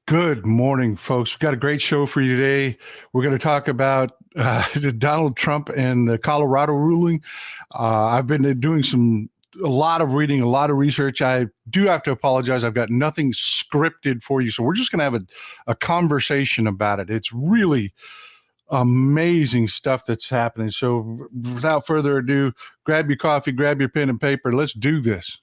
Good morning, folks. We've got a great show for you today. We're going to talk about Donald Trump and the Colorado ruling. I've been doing a lot of reading, a lot of research. I do have to apologize. I've got nothing scripted for you. So we're just going to have a conversation about it. It's really amazing stuff that's happening. So without further ado, grab your coffee, grab your pen and paper. Let's do this.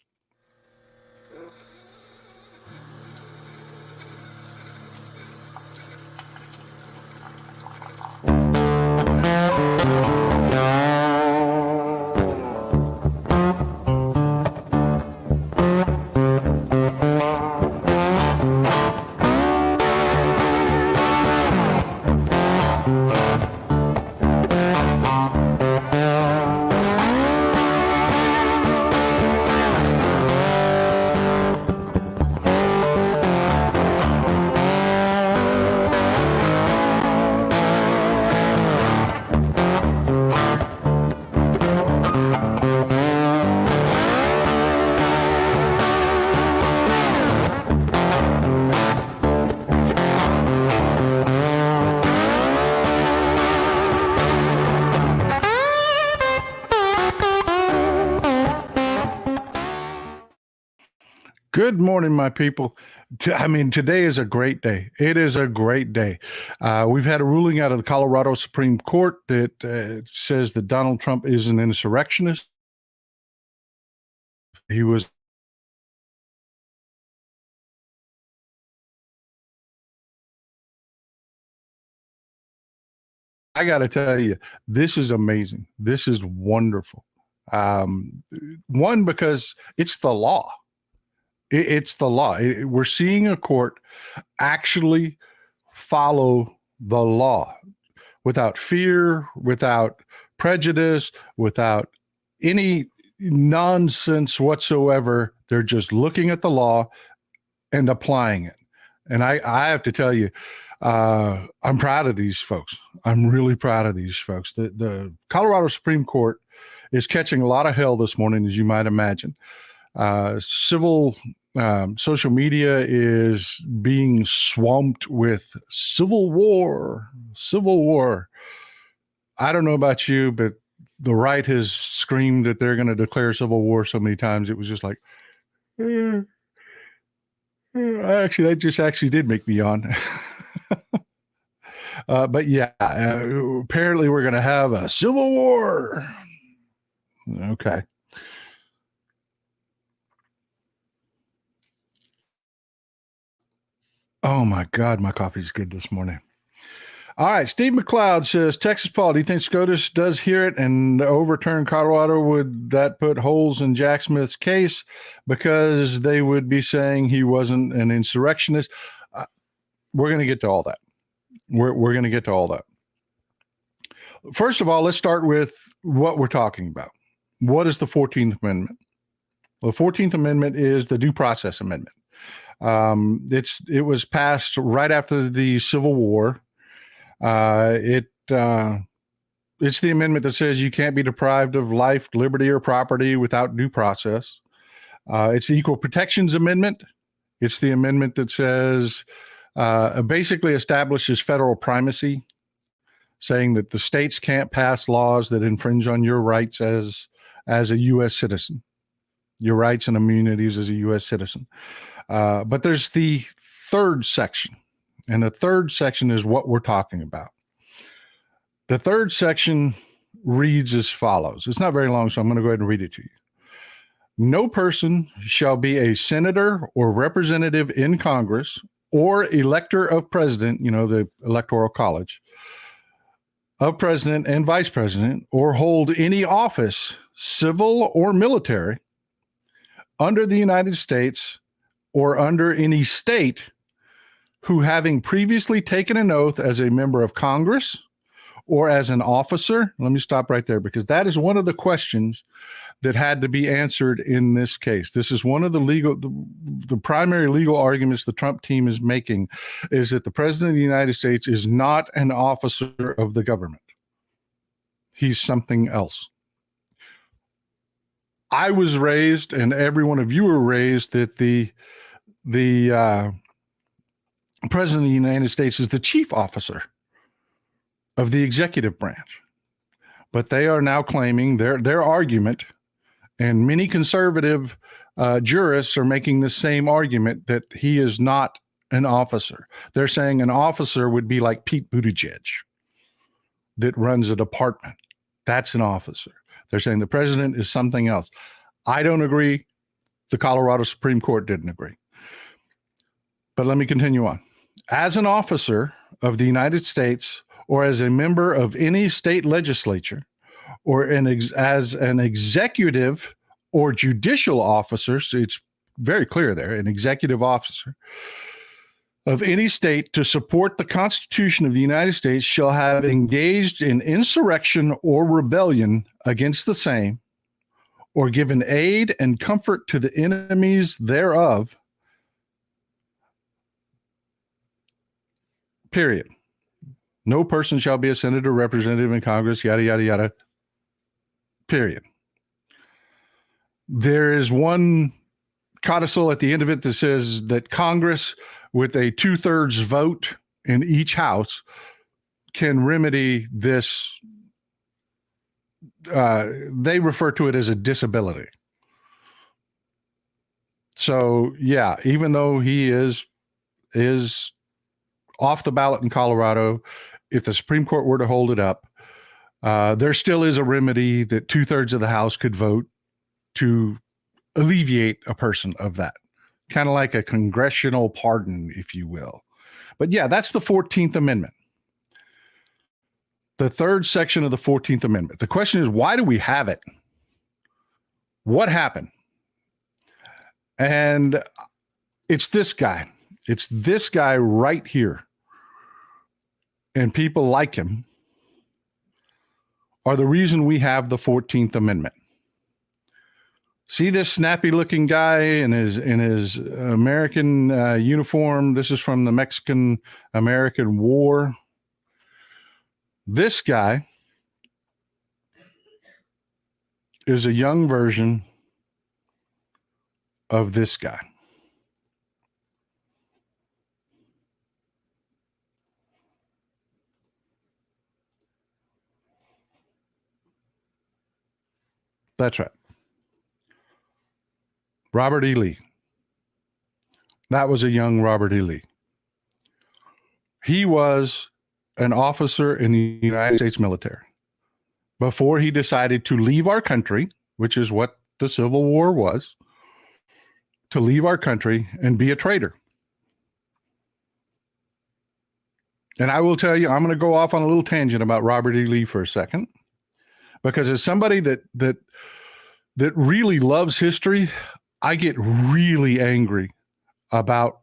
Good morning, my people. Today is a great day. It is a great day. We've had a ruling out of the Colorado Supreme Court that says that Donald Trump is an insurrectionist. He was. I got to tell you, this is amazing. This is wonderful. One, because it's the law. It's the law. We're seeing a court actually follow the law without fear, without prejudice, without any nonsense whatsoever. They're just looking at the law and applying it. And I have to tell you, I'm proud of these folks. I'm really proud of these folks. The Colorado Supreme Court is catching a lot of hell this morning, as you might imagine. Social media is being swamped with civil war. I don't know about you, but the right has screamed that they're going to declare civil war so many times. It was just like, that just actually did make me yawn. But yeah, apparently we're going to have a civil war. Okay. Oh my God, my coffee's good this morning. All right, Steve McLeod says, Texas Paul, do you think SCOTUS does hear it and overturn Colorado? Would that put holes in Jack Smith's case because they would be saying he wasn't an insurrectionist? We're going to get to all that. We're going to get to all that. First of all, let's start with what we're talking about. What is the 14th Amendment? Well, the 14th Amendment is the Due Process Amendment. It was passed right after the Civil War. It's the amendment that says you can't be deprived of life, liberty, or property without due process. It's the Equal Protections Amendment. It's the amendment that says basically establishes federal primacy, saying that the states can't pass laws that infringe on your rights as a U.S. citizen, your rights and immunities as a U.S. citizen. But there's the third section, and the third section is what we're talking about. The third section reads as follows. It's not very long, so I'm going to go ahead and read it to you. No person shall be a senator or representative in Congress or elector of president, the Electoral College, of president and vice president, or hold any office, civil or military, under the United States or under any state, who having previously taken an oath as a member of Congress or as an officer. Let me stop right there, because that is one of the questions that had to be answered in this case. This is one of the primary legal arguments the Trump team is making, is that the president of the United States is not an officer of the government. He's something else. I was raised, and every one of you were raised, that the President of the United States is the chief officer of the executive branch. But they are now claiming their argument, and many conservative jurists are making the same argument, that he is not an officer. They're saying an officer would be like Pete Buttigieg that runs a department. That's an officer. They're saying the president is something else. I don't agree. The Colorado Supreme Court didn't agree. But let me continue on. As an officer of the United States, or as a member of any state legislature, or as an executive or judicial officer, so it's very clear there, an executive officer of any state to support the Constitution of the United States shall have engaged in insurrection or rebellion against the same, or given aid and comfort to the enemies thereof, period. No person shall be a senator, representative in Congress, yada, yada, yada, period. There is one codicil at the end of it that says that Congress, with a 2/3 vote in each house, can remedy this. They refer to it as a disability. So, yeah, even though he is off the ballot in Colorado, if the Supreme Court were to hold it up, there still is a remedy that 2/3 of the House could vote to alleviate a person of that, kind of like a congressional pardon, if you will. But yeah, that's the 14th Amendment. The third section of the 14th Amendment. The question is, why do we have it? What happened? And it's this guy. It's this guy right here. And people like him are the reason we have the 14th Amendment. See this snappy looking guy in his American uniform? This is from the Mexican-American War. This guy is a young version of this guy. That's right. Robert E. Lee. That was a young Robert E. Lee. He was an officer in the United States military before he decided to leave our country, which is what the Civil War was, to leave our country and be a traitor. And I will tell you, I'm going to go off on a little tangent about Robert E. Lee for a second, because as somebody that really loves history, I get really angry about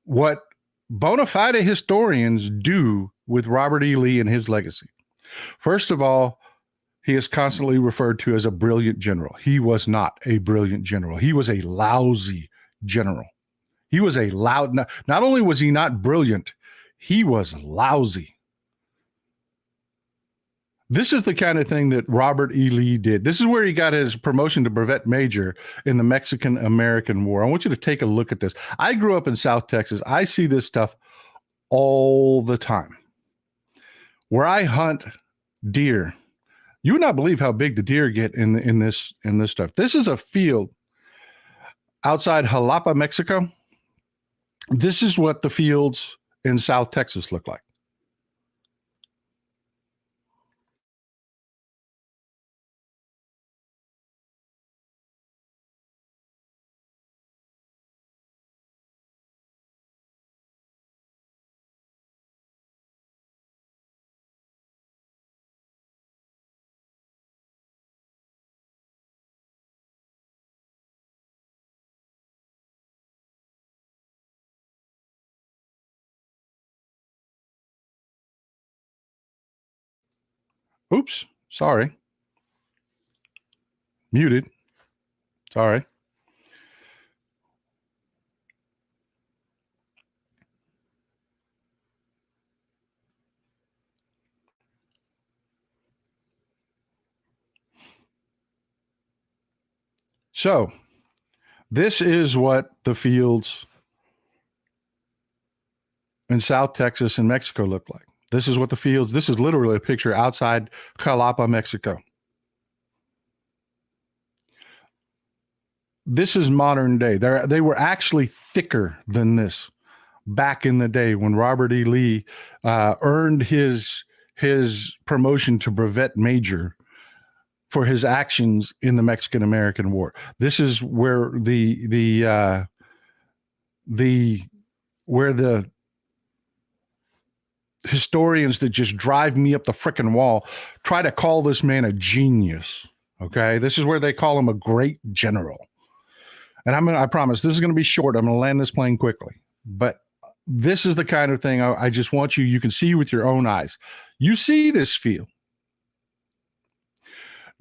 what bona fide historians do with Robert E. Lee and his legacy. First of all, he is constantly referred to as a brilliant general. He was not a brilliant general. He was a lousy general. He was not only was he not brilliant, he was lousy. This is the kind of thing that Robert E. Lee did. This is where he got his promotion to brevet major in the Mexican-American War. I want you to take a look at this. I grew up in South Texas. I see this stuff all the time. Where I hunt deer, you would not believe how big the deer get in this stuff. This is a field outside Jalapa, Mexico. This is what the fields in South Texas look like. Oops, sorry. Muted. Sorry. So, this is what the fields in South Texas and Mexico look like. This is what the fields, this is literally a picture outside Jalapa, Mexico. This is modern day. They were actually thicker than this back in the day when Robert E. Lee earned his promotion to brevet major for his actions in the Mexican-American War. This is where the historians that just drive me up the frickin' wall try to call this man a genius. Okay, this is where they call him a great general. And I promise this is going to be short. I'm going to land this plane quickly. But this is the kind of thing I just want you can see with your own eyes. You see this field.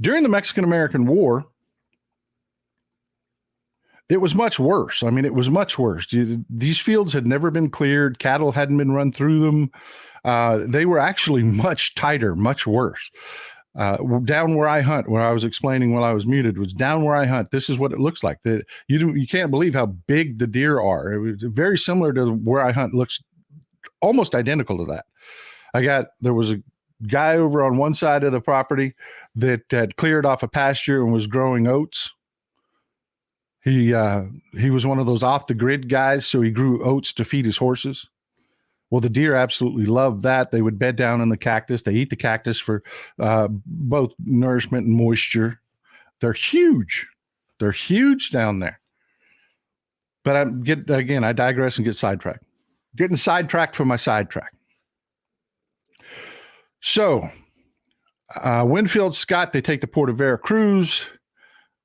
During the Mexican-American War, it was much worse. I mean, it was much worse. These fields had never been cleared. Cattle hadn't been run through them. They were actually much tighter, much worse. Down where I hunt, where I was explaining while I was muted, was down where I hunt. This is what it looks like. You can't believe how big the deer are. It was very similar to where I hunt. Looks almost identical to that. There was a guy over on one side of the property that had cleared off a pasture and was growing oats. He was one of those off the grid guys, so he grew oats to feed his horses. Well, the deer absolutely loved that. They would bed down in the cactus. They eat the cactus for both nourishment and moisture. They're huge. They're huge down there. But I digress and get sidetracked. Getting sidetracked for my sidetrack. So, Winfield Scott, they take the port of Veracruz.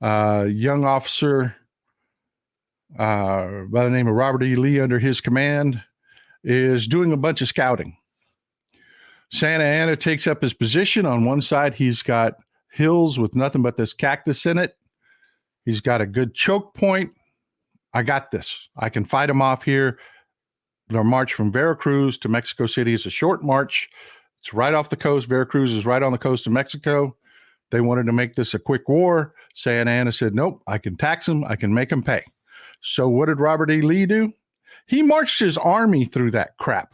Young officer by the name of Robert E. Lee under his command is doing a bunch of scouting. Santa Anna takes up his position. On one side, he's got hills with nothing but this cactus in it. He's got a good choke point. I got this. I can fight him off here. Their march from Veracruz to Mexico City is a short march. It's right off the coast. Veracruz is right on the coast of Mexico. They wanted to make this a quick war. Santa Anna said, nope, I can tax them. I can make them pay. So what did Robert E. Lee do? He marched his army through that crap.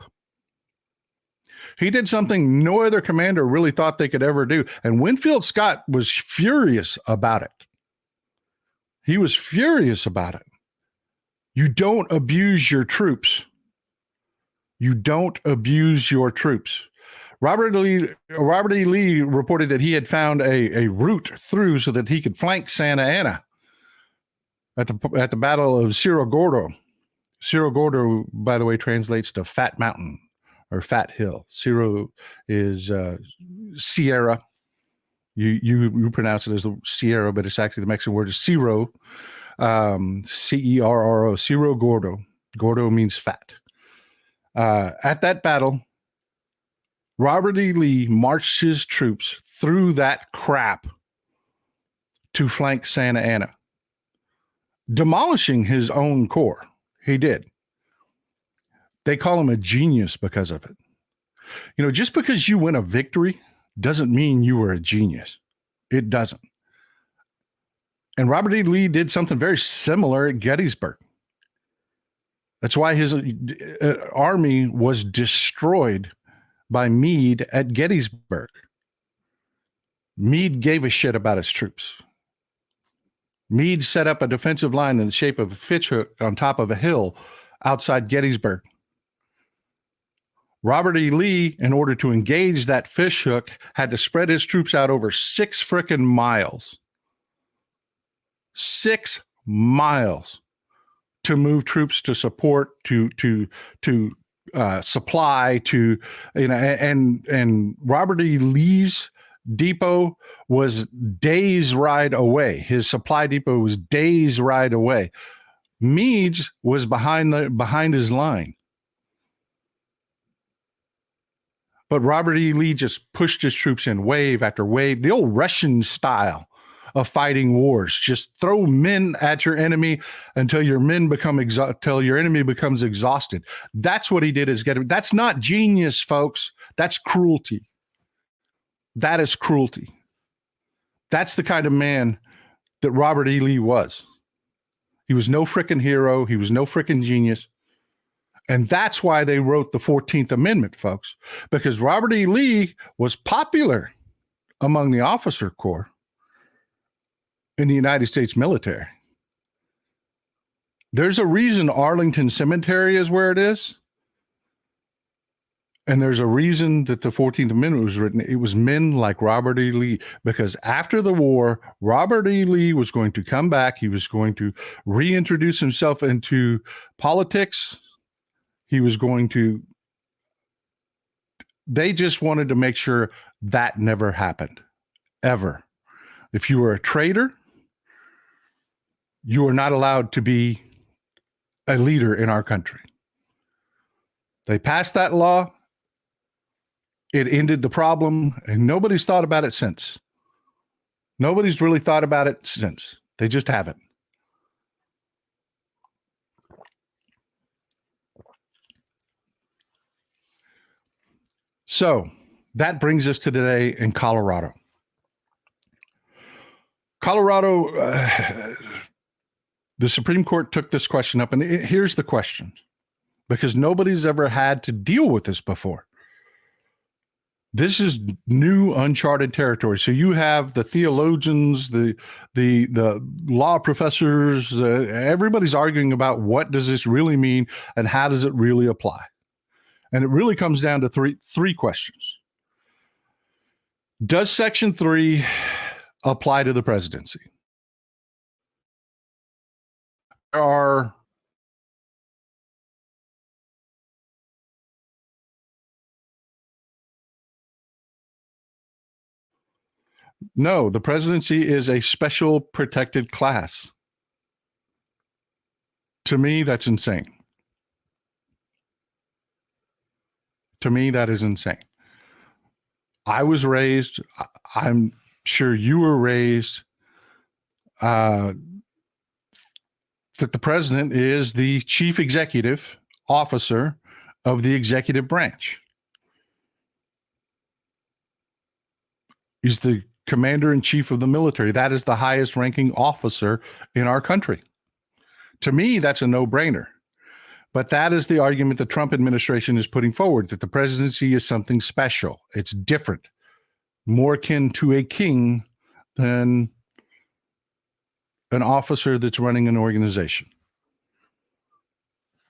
He did something no other commander really thought they could ever do. And Winfield Scott was furious about it. He was furious about it. You don't abuse your troops. You don't abuse your troops. Robert E. Lee reported that he had found a route through so that he could flank Santa Anna at the Battle of Cerro Gordo. Cerro Gordo, by the way, translates to Fat Mountain or Fat Hill. Cerro is Sierra. You pronounce it as the Sierra, but it's actually the Mexican word is Cerro, Cerro, Cerro Gordo. Gordo means fat. At that battle, Robert E. Lee marched his troops through that crap to flank Santa Anna, demolishing his own corps. He did. They call him a genius because of it. You know, just because you win a victory doesn't mean you were a genius. It doesn't. And Robert E. Lee did something very similar at Gettysburg. That's why his army was destroyed by Meade at Gettysburg. Meade gave a shit about his troops. Meade set up a defensive line in the shape of a fishhook on top of a hill outside Gettysburg. Robert E. Lee, in order to engage that fishhook, had to spread his troops out over 6 frickin' miles. 6 miles to move troops to support, to supply, to, you know, and Robert E. Lee's depot was days ride away. His supply depot was days ride away. Meade's was behind his line. But Robert E. Lee just pushed his troops in wave after wave, the old Russian style of fighting wars. Just throw men at your enemy until your enemy becomes exhausted. That's what he did. That's not genius, folks. That's cruelty. That is cruelty. That's the kind of man that Robert E. Lee was. He was no frickin' hero. He was no frickin' genius. And that's why they wrote the 14th Amendment, folks, because Robert E. Lee was popular among the officer corps in the United States military. There's a reason Arlington Cemetery is where it is. And there's a reason that the 14th Amendment was written. It was men like Robert E. Lee, because after the war, Robert E. Lee was going to come back. He was going to reintroduce himself into politics. He was going to, they just wanted to make sure that never happened, ever. If you were a traitor, you were not allowed to be a leader in our country. They passed that law. It ended the problem, and nobody's thought about it since. Nobody's really thought about it since. They just haven't. So that brings us to today in Colorado. Colorado, the Supreme Court took this question up, and here's the question, because nobody's ever had to deal with this before. This is new, uncharted territory. So you have the theologians, the law professors, everybody's arguing about what does this really mean and how does it really apply. And it really comes down to three questions. Does Section 3 apply to the presidency? There are no, the presidency is a special protected class. To me, that's insane. To me, that is insane. I was raised, I'm sure you were raised, that the president is the chief executive officer of the executive branch. He's the commander-in-chief of the military. That is the highest ranking officer in our country. To me, that's a no-brainer. But that is the argument the Trump administration is putting forward, that the presidency is something special. It's different, more akin to a king than an officer that's running an organization.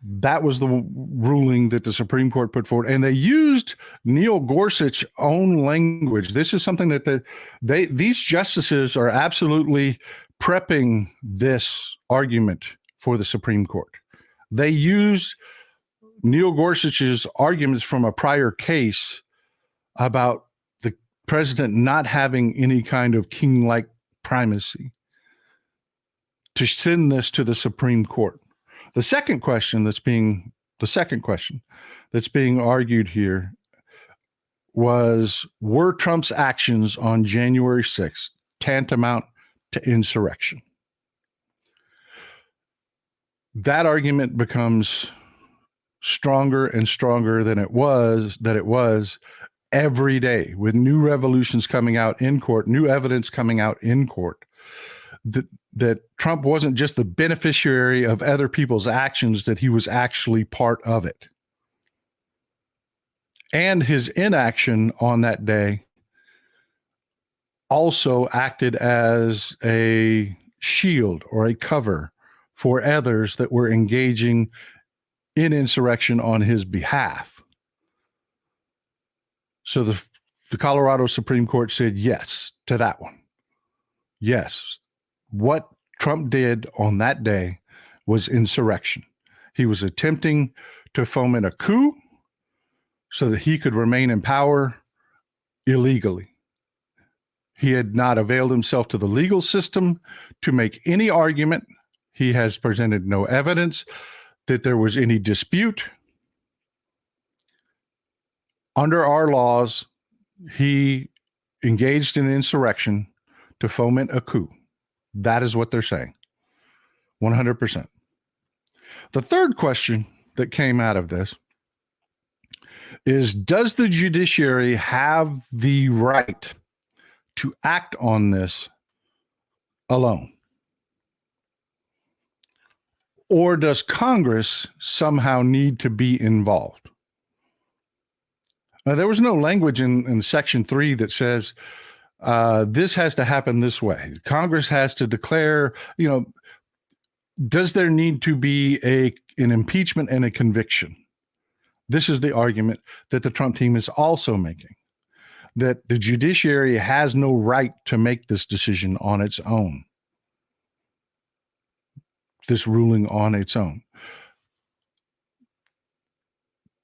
That was the ruling that the Supreme Court put forward. And they used Neil Gorsuch's own language. This is something that these justices are absolutely prepping this argument for the Supreme Court. They used Neil Gorsuch's arguments from a prior case about the president not having any kind of king-like primacy to send this to the Supreme Court. The second question that's being argued here was, were Trump's actions on January 6th tantamount to insurrection? That argument becomes stronger and stronger than it was every day, with new revolutions coming out in court, new evidence coming out in court, that Trump wasn't just the beneficiary of other people's actions, that he was actually part of it. And his inaction on that day also acted as a shield or a cover for others that were engaging in insurrection on his behalf. So the Colorado Supreme Court said yes to that one. Yes, what Trump did on that day was insurrection. He was attempting to foment a coup so that he could remain in power illegally. He had not availed himself to the legal system to make any argument. He has presented no evidence that there was any dispute. Under our laws, he engaged in insurrection to foment a coup. That is what they're saying. 100%. The third question that came out of this is, does the judiciary have the right to act on this alone? Or does Congress somehow need to be involved? There was no language in Section 3 that says this has to happen this way. Congress has to declare, does there need to be an impeachment and a conviction? This is the argument that the Trump team is also making, that the judiciary has no right to make this decision on its own, this ruling on its own.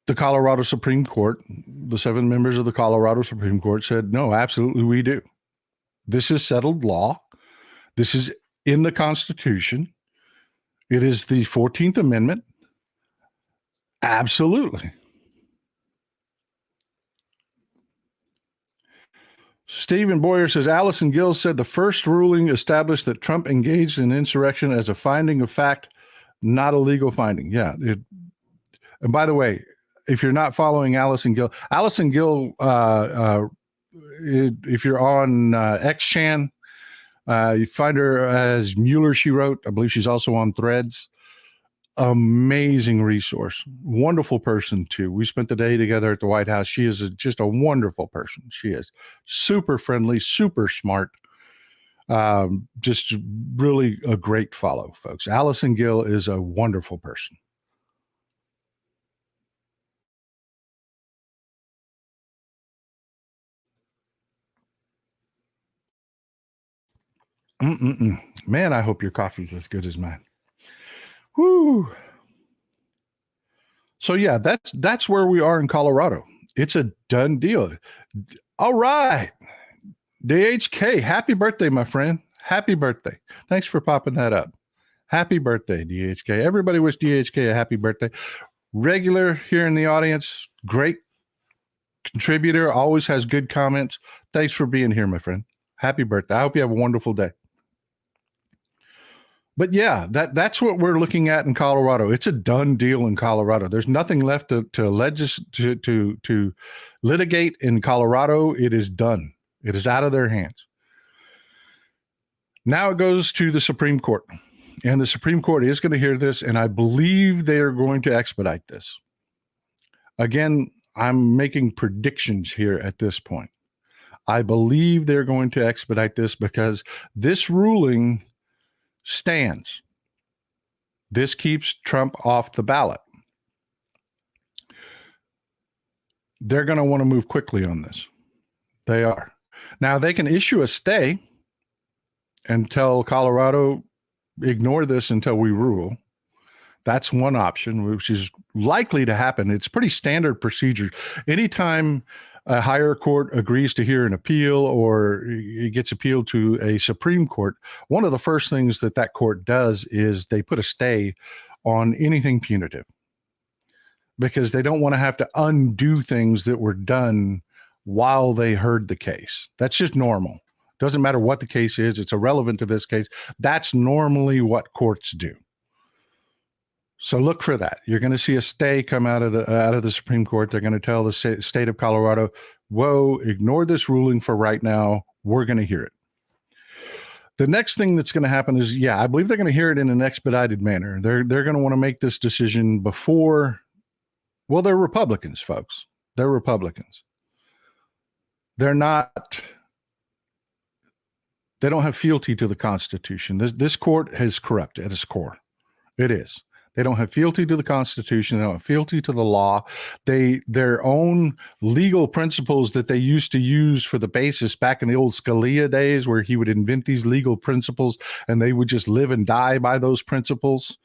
The Colorado Supreme Court, the 7 members of the Colorado Supreme Court said, no, absolutely we do. This is settled law. This is in the Constitution. It is the 14th Amendment. Absolutely. Stephen Boyer says, Allison Gill said the first ruling established that Trump engaged in insurrection as a finding of fact, not a legal finding. Yeah. And by the way, if you're not following Allison Gill, if you're on XChan, you find her as Mueller, she wrote. I believe she's also on Threads. Amazing resource. Wonderful person, too. We spent the day together at the White House. She is just a wonderful person. She is super friendly, super smart. Just really a great follow, folks. Allison Gill is a wonderful person. Man, I hope your coffee's as good as mine. Woo. So yeah, that's where we are in Colorado. It's a done deal. All right. DHK, happy birthday, my friend. Happy birthday. Thanks for popping that up. Happy birthday, DHK. Everybody wish DHK a happy birthday. Regular here in the audience, great contributor, always has good comments. Thanks for being here, my friend. Happy birthday. I hope you have a wonderful day. But yeah, that's what we're looking at in Colorado. It's a done deal in Colorado. There's nothing left to litigate in Colorado. It is done. It is out of their hands. Now it goes to the Supreme Court, and the Supreme Court is going to hear this, and I believe they are going to expedite this. Again, I'm making predictions here at this point. I believe they're going to expedite this because this ruling stands. This keeps Trump off the ballot. They're going to want to move quickly on this. They are. Now, they can issue a stay and tell Colorado, ignore this until we rule. That's one option, which is likely to happen. It's pretty standard procedure. Anytime a higher court agrees to hear an appeal or it gets appealed to a Supreme Court, one of the first things that court does is they put a stay on anything punitive because they don't want to have to undo things that were done while they heard the case. That's just normal. Doesn't matter what the case is. It's irrelevant to this case. That's normally what courts do. So look for that. You're going to see a stay come out of the Supreme Court. They're going to tell the state of Colorado, whoa, ignore this ruling for right now. We're going to hear it. The next thing that's going to happen is, I believe they're going to hear it in an expedited manner. They're going to want to make this decision before. Well, they're Republicans, folks. They're Republicans. They're not. They don't have fealty to the Constitution. This court is corrupt at its core. It is. They don't have fealty to the Constitution. They don't have fealty to the law. Their own legal principles that they used to use for the basis back in the old Scalia days, where he would invent these legal principles and they would just live and die by those principles.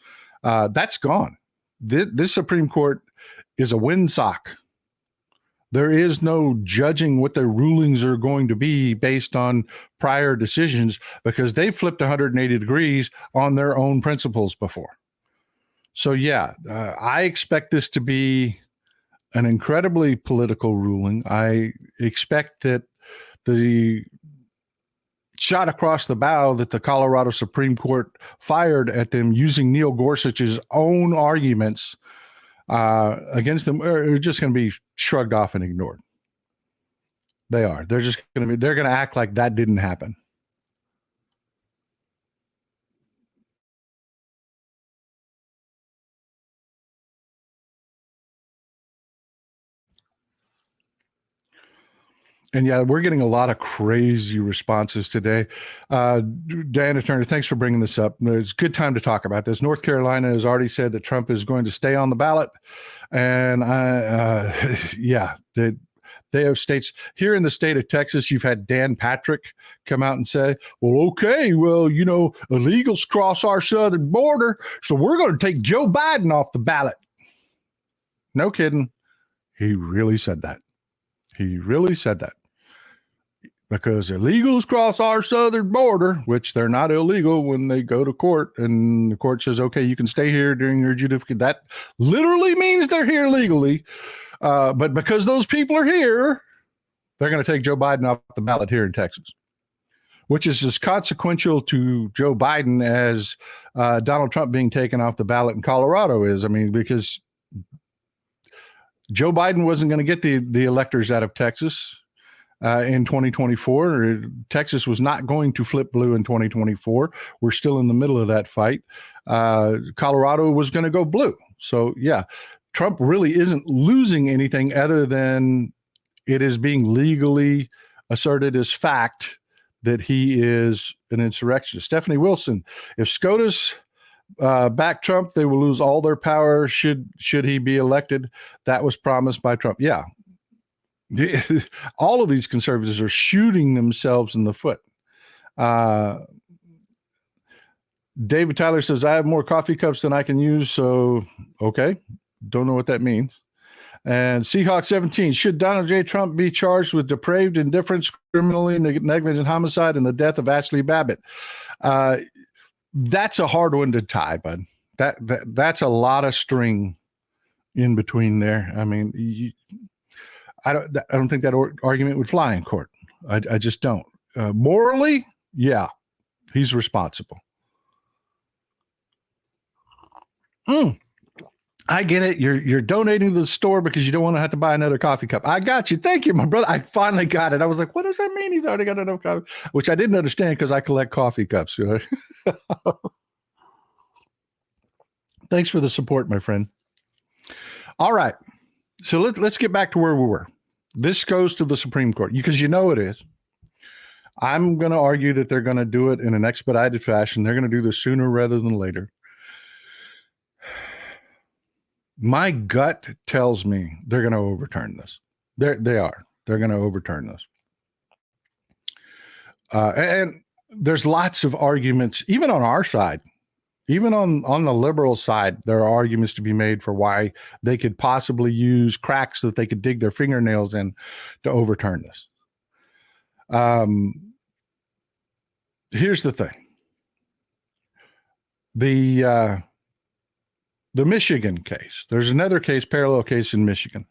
That's gone. This Supreme Court is a windsock. There is no judging what their rulings are going to be based on prior decisions because they flipped 180 degrees on their own principles before. So, I expect this to be an incredibly political ruling. I expect that the shot across the bow that the Colorado Supreme Court fired at them using Neil Gorsuch's own arguments against them are just going to be shrugged off and ignored. They are. They're going to act like that didn't happen. And yeah, we're getting a lot of crazy responses today. Diana Turner, thanks for bringing this up. It's a good time to talk about this. North Carolina has already said that Trump is going to stay on the ballot. And they have states here in the state of Texas. You've had Dan Patrick come out and say, well, okay, well, illegals cross our southern border, so we're going to take Joe Biden off the ballot. No kidding. He really said that. He really said that. Because illegals cross our southern border, which they're not illegal when they go to court, and the court says, okay, you can stay here during your adjudication. That literally means they're here legally. But because those people are here, they're going to take Joe Biden off the ballot here in Texas, which is as consequential to Joe Biden as Donald Trump being taken off the ballot in Colorado is. I mean, because Joe Biden wasn't going to get the electors out of Texas in 2024. Texas was not going to flip blue in 2024. We're still in the middle of that fight. Colorado was going to go blue. So, yeah, Trump really isn't losing anything other than it is being legally asserted as fact that he is an insurrectionist. Stephanie Wilson, if SCOTUS back Trump, they will lose all their power should he be elected. That was promised by Trump. Yeah. All of these conservatives are shooting themselves in the foot. David Tyler says, I have more coffee cups than I can use. So, okay. Don't know what that means. And Seahawk 17, should Donald J. Trump be charged with depraved indifference, criminally negligent homicide, and the death of Ashley Babbitt? That's a hard one to tie, bud. That's a lot of string in between there. I mean, I don't think that argument would fly in court. I just don't. Morally, yeah, he's responsible. I get it. You're donating to the store because you don't want to have to buy another coffee cup. I got you. Thank you, my brother. I finally got it. I was like, what does that mean? He's already got enough coffee, which I didn't understand because I collect coffee cups. Thanks for the support, my friend. All right. So let's get back to where we were. This goes to the Supreme Court because it is. I'm going to argue that they're going to do it in an expedited fashion. They're going to do this sooner rather than later. My gut tells me they're going to overturn this. They are. They're going to overturn this. And there's lots of arguments, even on our side, even on the liberal side, there are arguments to be made for why they could possibly use cracks that they could dig their fingernails in to overturn this. Here's the thing. The Michigan case, there's another case, parallel case in Michigan.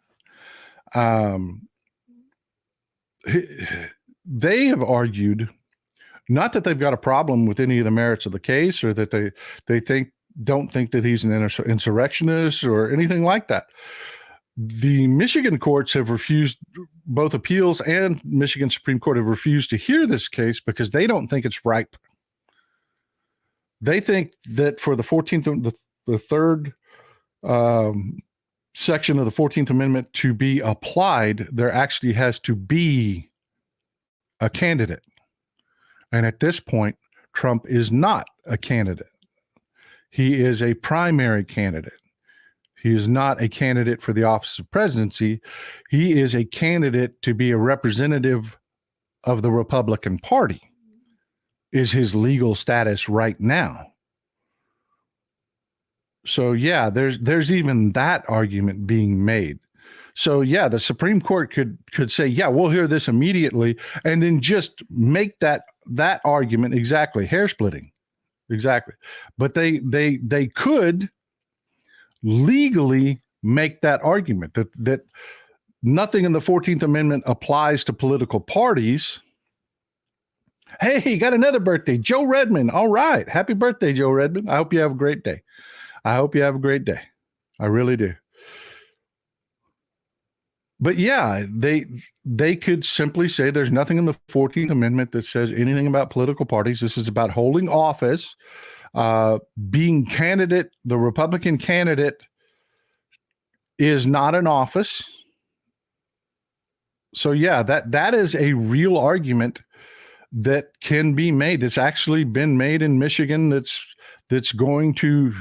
They have argued not that they've got a problem with any of the merits of the case or that they don't think that he's an insurrectionist or anything like that. The Michigan courts have refused, both appeals and Michigan Supreme Court have refused to hear this case because they don't think it's ripe. They think that for the 14th, the third section of the 14th Amendment to be applied, there actually has to be a candidate. And at this point, Trump is not a candidate. He is a primary candidate. He is not a candidate for the office of presidency. He is a candidate to be a representative of the Republican Party, is his legal status right now. So, yeah, there's even that argument being made. So, yeah, the Supreme Court could say, yeah, we'll hear this immediately, and then just make that argument exactly hair splitting. Exactly. But they could legally make that argument that nothing in the 14th Amendment applies to political parties. Hey, got another birthday, Joe Redmond. All right. Happy birthday, Joe Redmond. I hope you have a great day. I really do. But yeah, they could simply say there's nothing in the 14th Amendment that says anything about political parties. This is about holding office, being candidate. The Republican candidate is not an office. So yeah, that is a real argument that can be made. It's actually been made in Michigan. That's going to.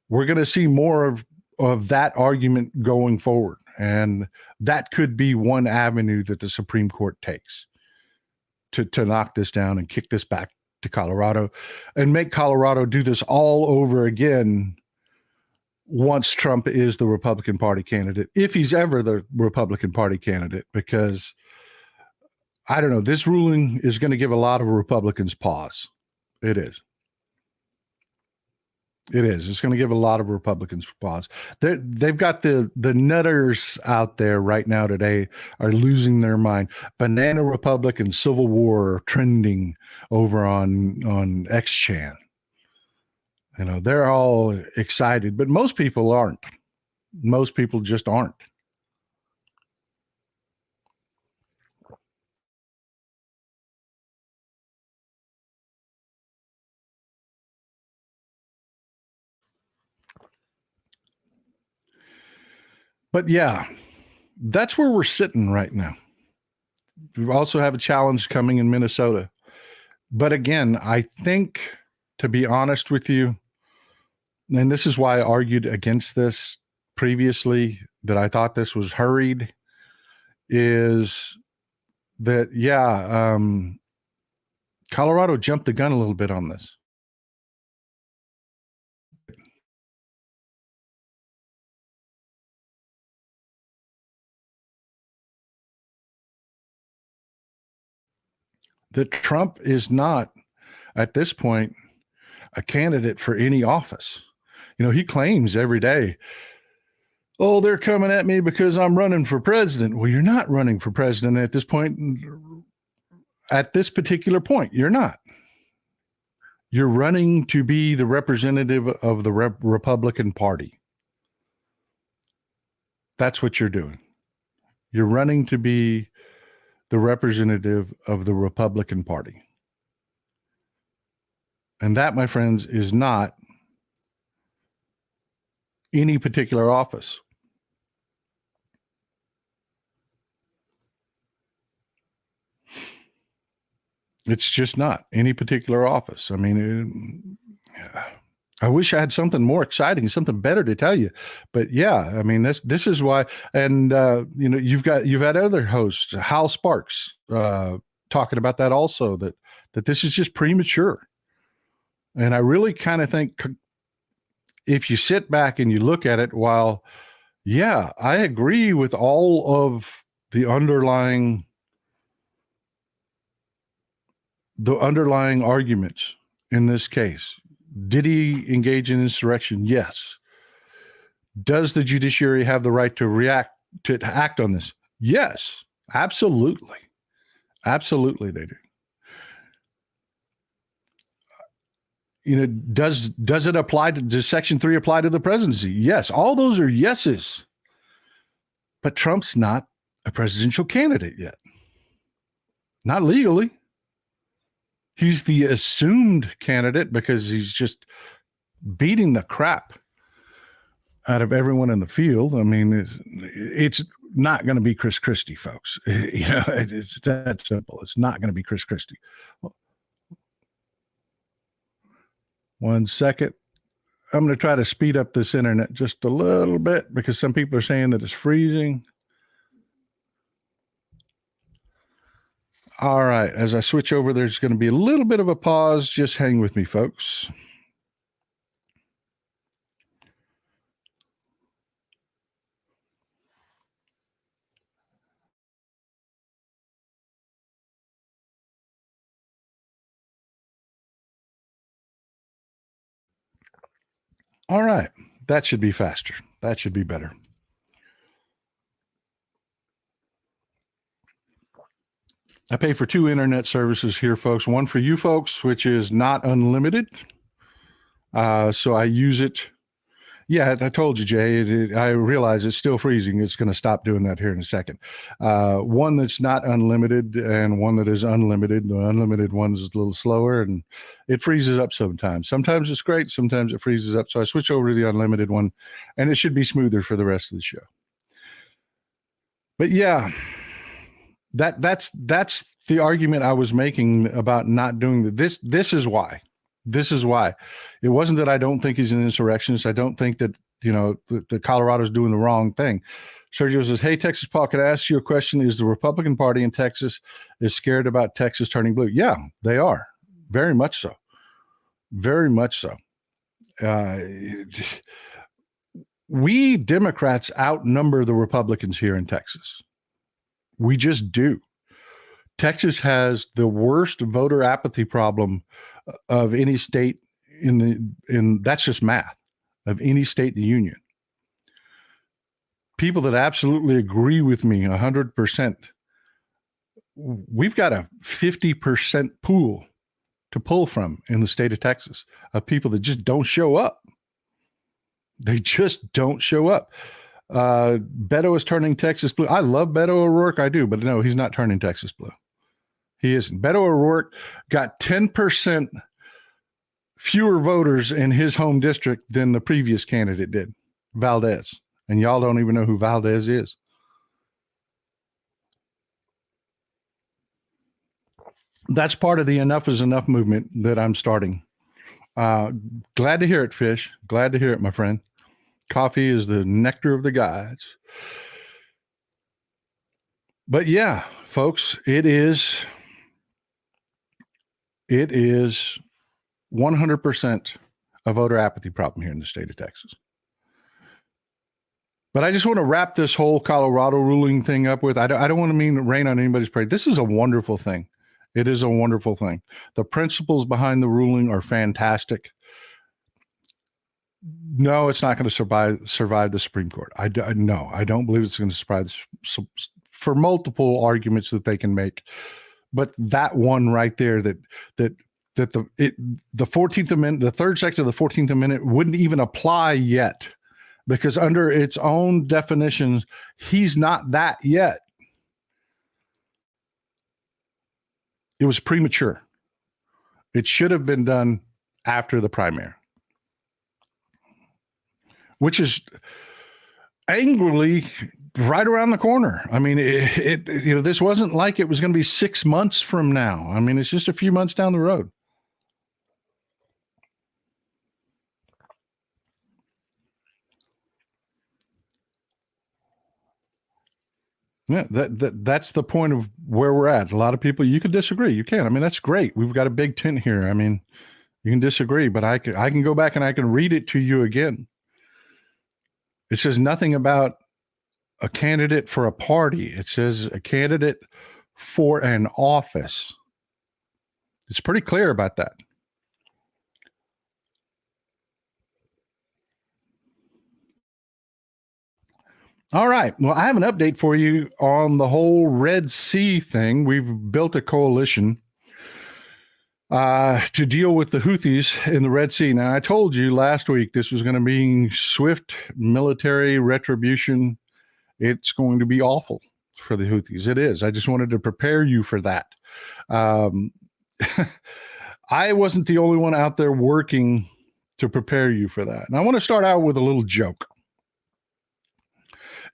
We're going to see more of that argument going forward, and that could be one avenue that the Supreme Court takes to knock this down and kick this back to Colorado, and make Colorado do this all over again once Trump is the Republican Party candidate, if he's ever the Republican Party candidate, because I don't know, this ruling is going to give a lot of Republicans pause. It is. It is. It's going to give a lot of Republicans pause. They've got the nutters out there right now today are losing their mind. Banana Republic and Civil War are trending over on X-Chan. You know, they're all excited, but most people aren't. Most people just aren't. But yeah, that's where we're sitting right now. We also have a challenge coming in Minnesota. But again, I think, to be honest with you, and this is why I argued against this previously, that I thought this was hurried, is that, Colorado jumped the gun a little bit on this. That Trump is not, at this point, a candidate for any office. You know, he claims every day, oh, they're coming at me because I'm running for president. Well, you're not running for president at this point. At this particular point, you're not. You're running to be the representative of the Republican Party. That's what you're doing. You're running to be the representative of the Republican Party. And that, my friends, is not any particular office. It's just not any particular office. I mean, I wish I had something more exciting, something better to tell you, but yeah, I mean, this is why. And you know, you've had other hosts, Hal Sparks, talking about that also, that this is just premature. And I really kind of think, if you sit back and you look at it, while, yeah, I agree with all of the underlying arguments in this case. Did he engage in insurrection? Yes. Does the judiciary have the right to act on this? Yes, absolutely. Absolutely they do. You know, does it apply does Section 3 apply to the presidency? Yes. All those are yeses. But Trump's not a presidential candidate yet. Not legally. He's the assumed candidate because he's just beating the crap out of everyone in the field. I mean, it's not going to be Chris Christie, folks. You know, it's that simple. It's not going to be Chris Christie. 1 second. I'm going to try to speed up this internet just a little bit because some people are saying that it's freezing. All right. As I switch over, there's going to be a little bit of a pause. Just hang with me, folks. All right. That should be faster. That should be better. I pay for 2 internet services here, folks. One for you folks, which is not unlimited. So I use it. Yeah, I told you, Jay. I realize it's still freezing. It's going to stop doing that here in a second. One that's not unlimited and one that is unlimited. The unlimited one is a little slower and it freezes up sometimes. Sometimes it's great. Sometimes it freezes up. So I switch over to the unlimited one and it should be smoother for the rest of the show. But yeah, that's the argument I was making about not doing this. This is why. This is why. It wasn't that I don't think he's an insurrectionist. I don't think that, the Colorado's doing the wrong thing. Sergio says, hey, Texas Paul, can I ask you a question? Is the Republican Party in Texas is scared about Texas turning blue? Yeah, they are. Very much so. Very much so. We Democrats outnumber the Republicans here in Texas. We just do. Texas has the worst voter apathy problem of any state in that's just math, of any state in the union. People that absolutely agree with me 100%. We've got a 50% pool to pull from in the state of Texas of people that just don't show up. They just don't show up. Beto is turning Texas blue. I love Beto O'Rourke. I do, but no, he's not turning Texas blue. He isn't. Beto O'Rourke got 10% fewer voters in his home district than the previous candidate did, Valdez. And y'all don't even know who Valdez is. That's part of the enough is enough movement that I'm starting. Glad to hear it, Fish. Glad to hear it, my friend. Coffee is the nectar of the gods. But yeah, folks, it is 100% a voter apathy problem here in the state of Texas. But I just want to wrap this whole Colorado ruling thing up with, I don't want to rain on anybody's parade. This is a wonderful thing. It is a wonderful thing. The principles behind the ruling are fantastic. No, it's not going to survive the Supreme Court. No, I don't believe it's going to survive for multiple arguments that they can make. But that one right there, that the 14th Amendment, the third section of the 14th Amendment wouldn't even apply yet, because under its own definitions, he's not that yet. It was premature. It should have been done after the primary, which is angrily right around the corner. I mean, this wasn't like it was going to be 6 months from now. I mean, it's just a few months down the road. Yeah, that's the point of where we're at. A lot of people, you can disagree. You can. I mean, that's great. We've got a big tent here. I mean, you can disagree, but I can go back and I can read it to you again. It says nothing about a candidate for a party. It says a candidate for an office. It's pretty clear about that. All right. Well, I have an update for you on the whole Red Sea thing. We've built a coalition to deal with the Houthis in the Red Sea. Now, I told you last week this was going to be swift military retribution. It's going to be awful for the Houthis. It is. I just wanted to prepare you for that. I wasn't the only one out there working to prepare you for that. And I want to start out with a little joke.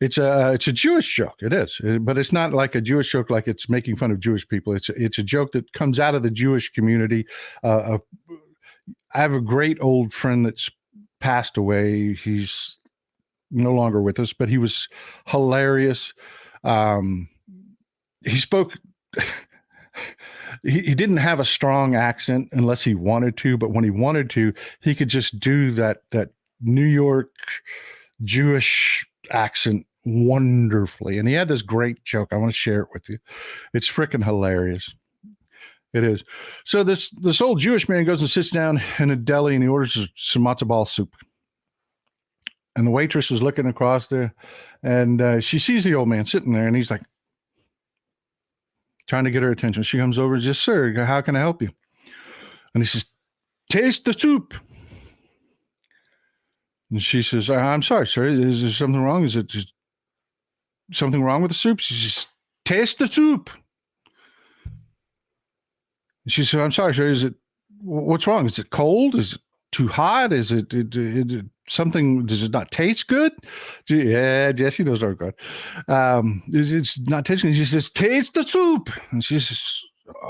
It's a Jewish joke. It is, but it's not like a Jewish joke, like it's making fun of Jewish people. It's a joke that comes out of the Jewish community. I have a great old friend that's passed away. He's no longer with us, but he was hilarious. He spoke. He didn't have a strong accent unless he wanted to, but when he wanted to, he could just do that New York Jewish accent wonderfully. And he had this great joke. I want to share it with you. It's freaking hilarious. It is. So this old Jewish man goes and sits down in a deli and he orders some matzo ball soup. And the waitress is looking across there and she sees the old man sitting there and he's like trying to get her attention. She comes over and says, "Sir, how can I help you?" And he says, "Taste the soup." And she says, "I'm sorry, sir. Is there something wrong? Is it just something wrong with the soup?" She says, "Taste the soup." And she said, "I'm sorry, sir. What's wrong? Is it cold? Is it too hot? Is it something, does it not taste good? Yeah, Jesse knows are good. It's not tasting. She says, taste the soup. And she says,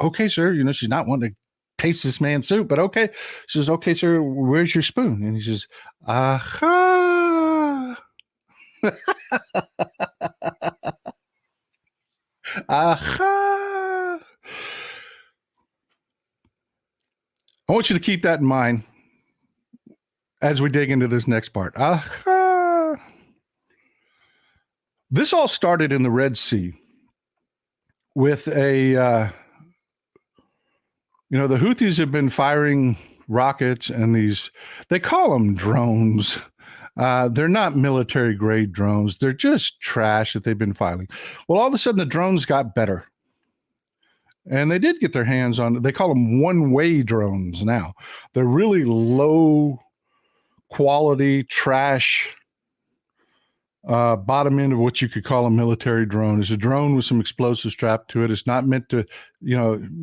okay, sir. You know, she's not wanting to taste this man's soup, but okay. She says, okay, sir, where's your spoon? And he says, aha. Aha. I want you to keep that in mind as we dig into this next part. Aha. This all started in the Red Sea with the Houthis have been firing rockets and they call them drones. They're not military grade drones. They're just trash that they've been firing. Well, all of a sudden the drones got better. And they did get their hands on, they call them one-way drones now. They're really low quality trash, bottom end of what you could call a military drone. It's a drone with some explosives strapped to it. It's not meant to,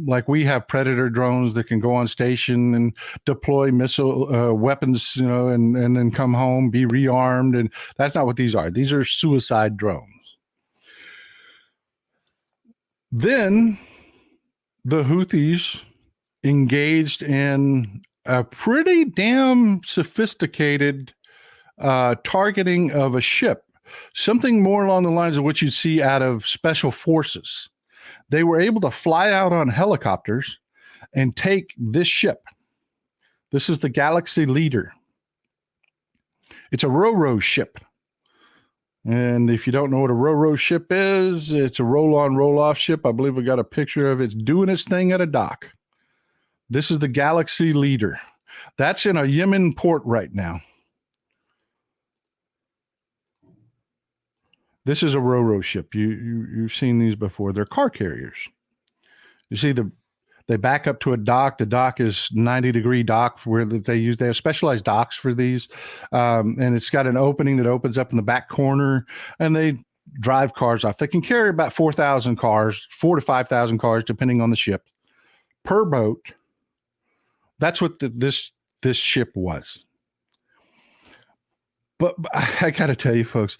like we have Predator drones that can go on station and deploy missile weapons, and then come home, be rearmed. And that's not what these are. These are suicide drones. Then the Houthis engaged in a pretty damn sophisticated targeting of a ship, something more along the lines of what you see out of special forces. They were able to fly out on helicopters and take this ship. This is the Galaxy Leader. It's a ro-ro ship. And if you don't know what a ro-ro ship is, it's a roll-on, roll-off ship. I believe we got a picture of it. It's doing its thing at a dock. This is the Galaxy Leader. That's in a Yemen port right now. This is a ro-ro ship. You've seen these before. They're car carriers. You see they back up to a dock. The dock is 90-degree dock where they have specialized docks for these. And it's got an opening that opens up in the back corner, and they drive cars off. They can carry about 4,000 cars, 4,000 to 5,000 cars, depending on the ship per boat. That's what this ship was. But I got to tell you, folks,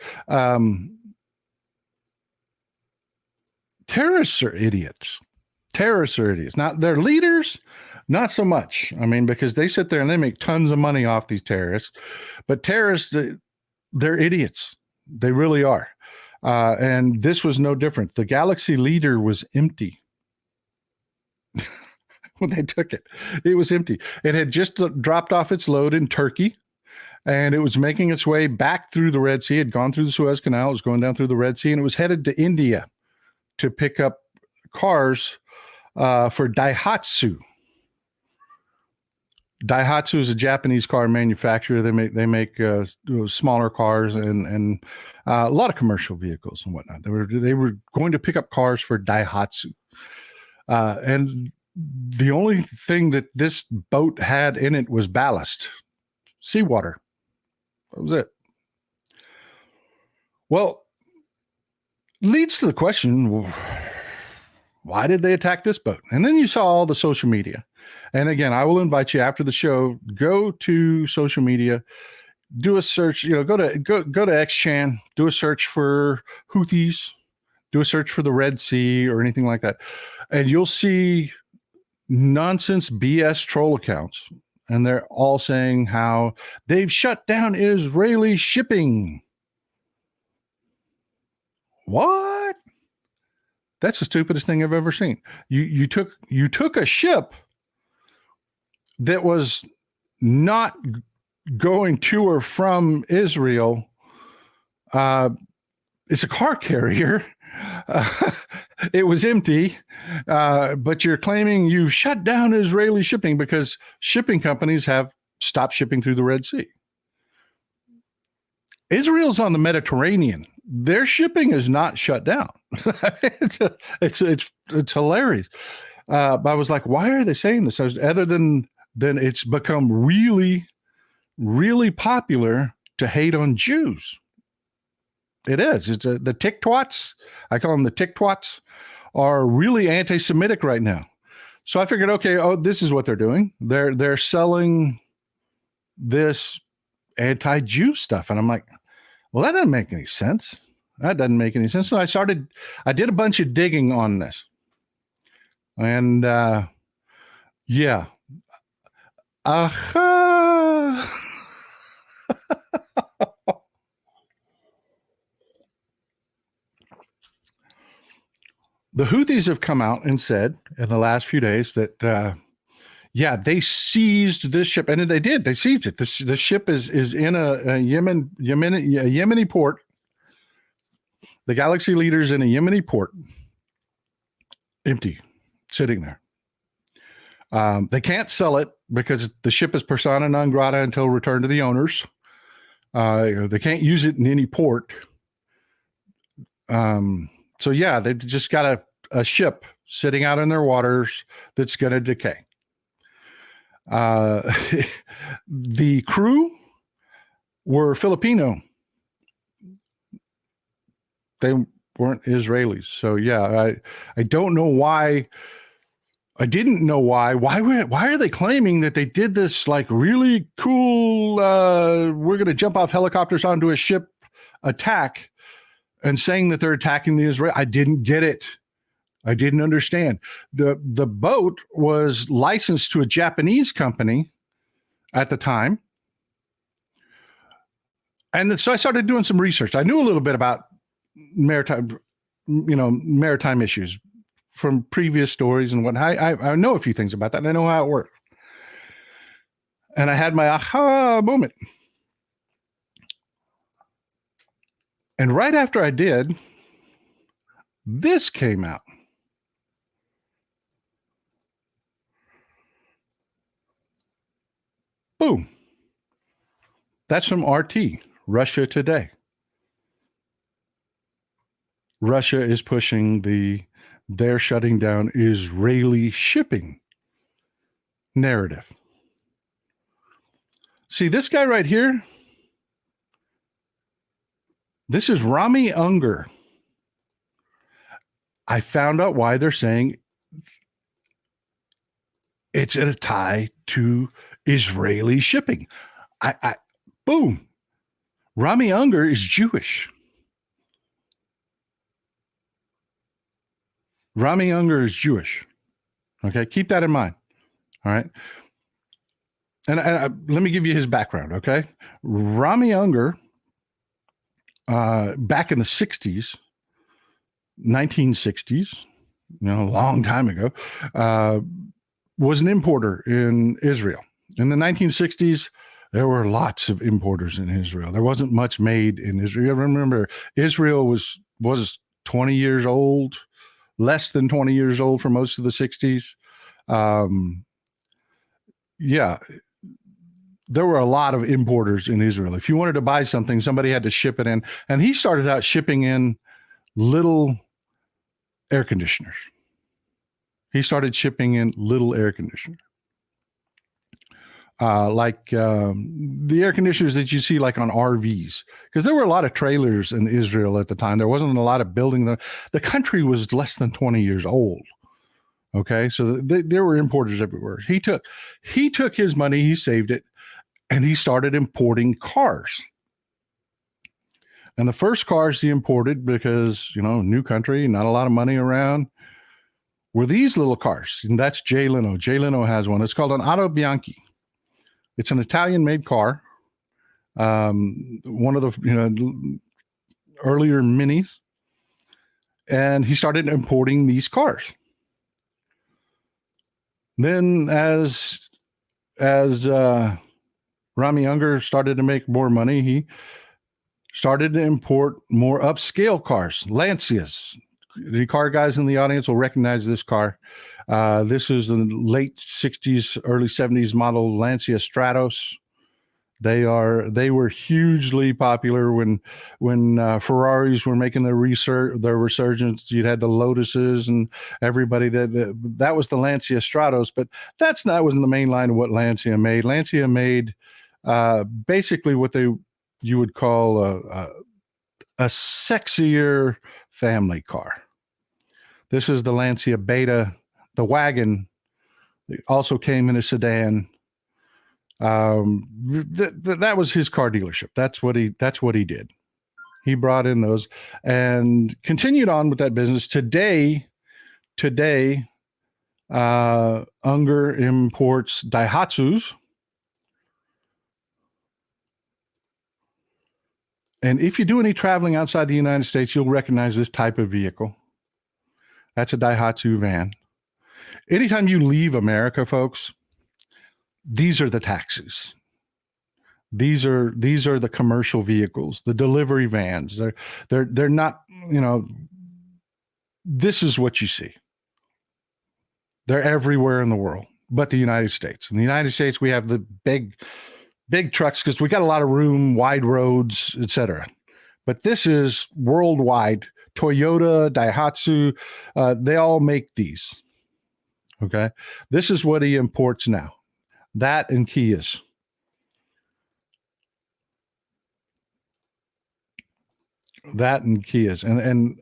terrorists are idiots. Terrorists are idiots. Not their leaders, not so much. I mean, because they sit there and they make tons of money off these terrorists. But terrorists, they're idiots. They really are. And this was no different. The Galaxy Leader was empty when they took it. It was empty. It had just dropped off its load in Turkey, and it was making its way back through the Red Sea. It had gone through the Suez Canal. It was going down through the Red Sea, and it was headed to India to pick up cars for Daihatsu. Daihatsu is a Japanese car manufacturer. They make smaller cars and a lot of commercial vehicles and whatnot. They were going to pick up cars for Daihatsu, and the only thing that this boat had in it was ballast, seawater. That was it. Well, leads to the question, why did they attack this boat? And then you saw all the social media. And again, I will invite you after the show, go to social media, do a search, go to X-Chan, do a search for Houthis, do a search for the Red Sea or anything like that. And you'll see nonsense BS troll accounts. And they're all saying how they've shut down Israeli shipping. What? That's the stupidest thing I've ever seen. You took a ship that was not going to or from Israel. It's a car carrier. It was empty, but you're claiming you've shut down Israeli shipping because shipping companies have stopped shipping through the Red Sea. Israel's on the Mediterranean. Their shipping is not shut down. It's hilarious. But I was like, why are they saying this? Other than it's become really, really popular to hate on Jews. It is. It's the TikToks. I call them the TikToks, are really anti-Semitic right now. So I figured, okay, this is what they're doing. They're selling this anti-Jew stuff. And I'm like, well, that doesn't make any sense. That doesn't make any sense. So I did a bunch of digging on this. And yeah. Aha. The Houthis have come out and said in the last few days that, they seized this ship, and they did. They seized it. The ship is in a Yemeni port. The Galaxy Leader's in a Yemeni port, empty, sitting there. They can't sell it because the ship is persona non grata until returned to the owners. They can't use it in any port. They've just got a ship sitting out in their waters that's going to decay. The crew were Filipino. They weren't Israelis. So I don't know why. I didn't know why. Why are they claiming that they did this like really cool, we're going to jump off helicopters onto a ship attack and saying that they're attacking the Israel? I didn't get it. I didn't understand. The boat was licensed to a Japanese company at the time. And so I started doing some research. I knew a little bit about maritime issues from previous stories and whatnot. I know a few things about that, and I know how it works. And I had my aha moment. And right after I did, this came out. Boom. That's from RT, Russia Today. Russia is pushing they're shutting down Israeli shipping narrative. See, this guy right here, this is Rami Unger. I found out why they're saying it's a tie to Israeli shipping. Boom. Rami Unger is Jewish. Rami Unger is Jewish. Okay, keep that in mind. All right. And let me give you his background, okay? Rami Unger, back in the 60s, 1960s, a long time ago, was an importer in Israel. In the 1960s, there were lots of importers in Israel. There wasn't much made in Israel. Remember, Israel was 20 years old, less than 20 years old for most of the 60s. There were a lot of importers in Israel. If you wanted to buy something, somebody had to ship it in. And he started out shipping in little air conditioners. He started shipping in little air conditioners. The air conditioners that you see like on RVs, because there were a lot of trailers in Israel at the time. There wasn't a lot of building. The country was less than 20 years old. Okay, so there were importers everywhere. He took his money, he saved it, and he started importing cars. And the first cars he imported, because, new country, not a lot of money around, were these little cars. And that's Jay Leno. Jay Leno has one. It's called an Auto Bianchi. It's an Italian-made car. One of the, earlier minis. And he started importing these cars. Then as Rami Unger started to make more money, he started to import more upscale cars, Lancias. The car guys in the audience will recognize this car. This is the late 60s, early 70s model Lancia Stratos. They were hugely popular when Ferraris were making their resurgence. You'd had the Lotuses and everybody that was the Lancia Stratos, but that wasn't the main line of what Lancia made. Lancia made basically what you would call a sexier family car. This is the Lancia Beta, the wagon. It also came in a sedan. That was his car dealership. That's what he did. He brought in those and continued on with that business. Today, Unger imports Daihatsus. And if you do any traveling outside the United States, you'll recognize this type of vehicle. That's a Daihatsu van. Anytime you leave America, folks, these are the taxis. These are the commercial vehicles, the delivery vans. They're not, this is what you see. They're everywhere in the world, but the United States. In the United States, we have the big trucks because we got a lot of room, wide roads, etc. But this is worldwide. Toyota, Daihatsu, they all make these. Okay. This is what he imports now. That and Kias. And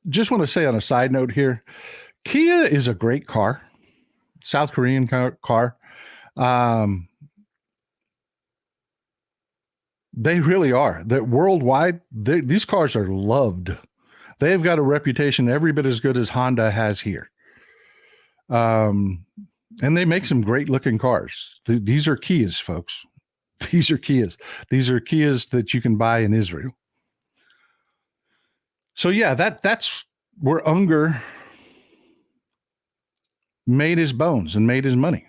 just want to say on a side note here, Kia is a great car, South Korean car. They really are. They're worldwide. These cars are loved. They've got a reputation every bit as good as Honda has here. And they make some great looking cars. These are Kias, folks. These are Kias. These are Kias that you can buy in Israel. So yeah, that's where Unger made his bones and made his money.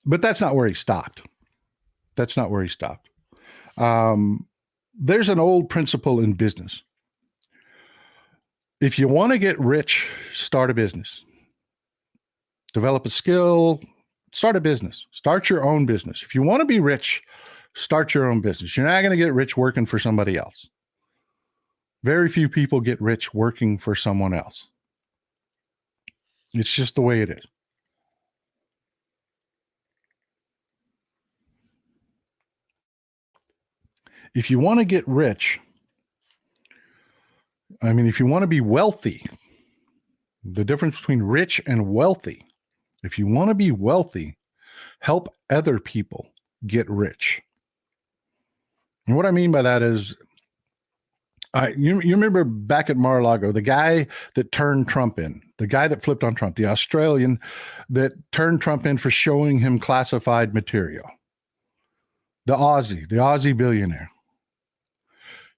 But that's not where he stopped. There's an old principle in business. If you want to get rich, start a business. Develop a skill, start a business. Start your own business. If you want to be rich, start your own business. You're not going to get rich working for somebody else. Very few people get rich working for someone else. It's just the way it is. If you want to get rich, if you want to be wealthy, the difference between rich and wealthy, if you want to be wealthy, help other people get rich. And what I mean by that is, you remember back at Mar-a-Lago, the guy that turned Trump in, the guy that flipped on Trump, the Australian that turned Trump in for showing him classified material, the Aussie billionaire.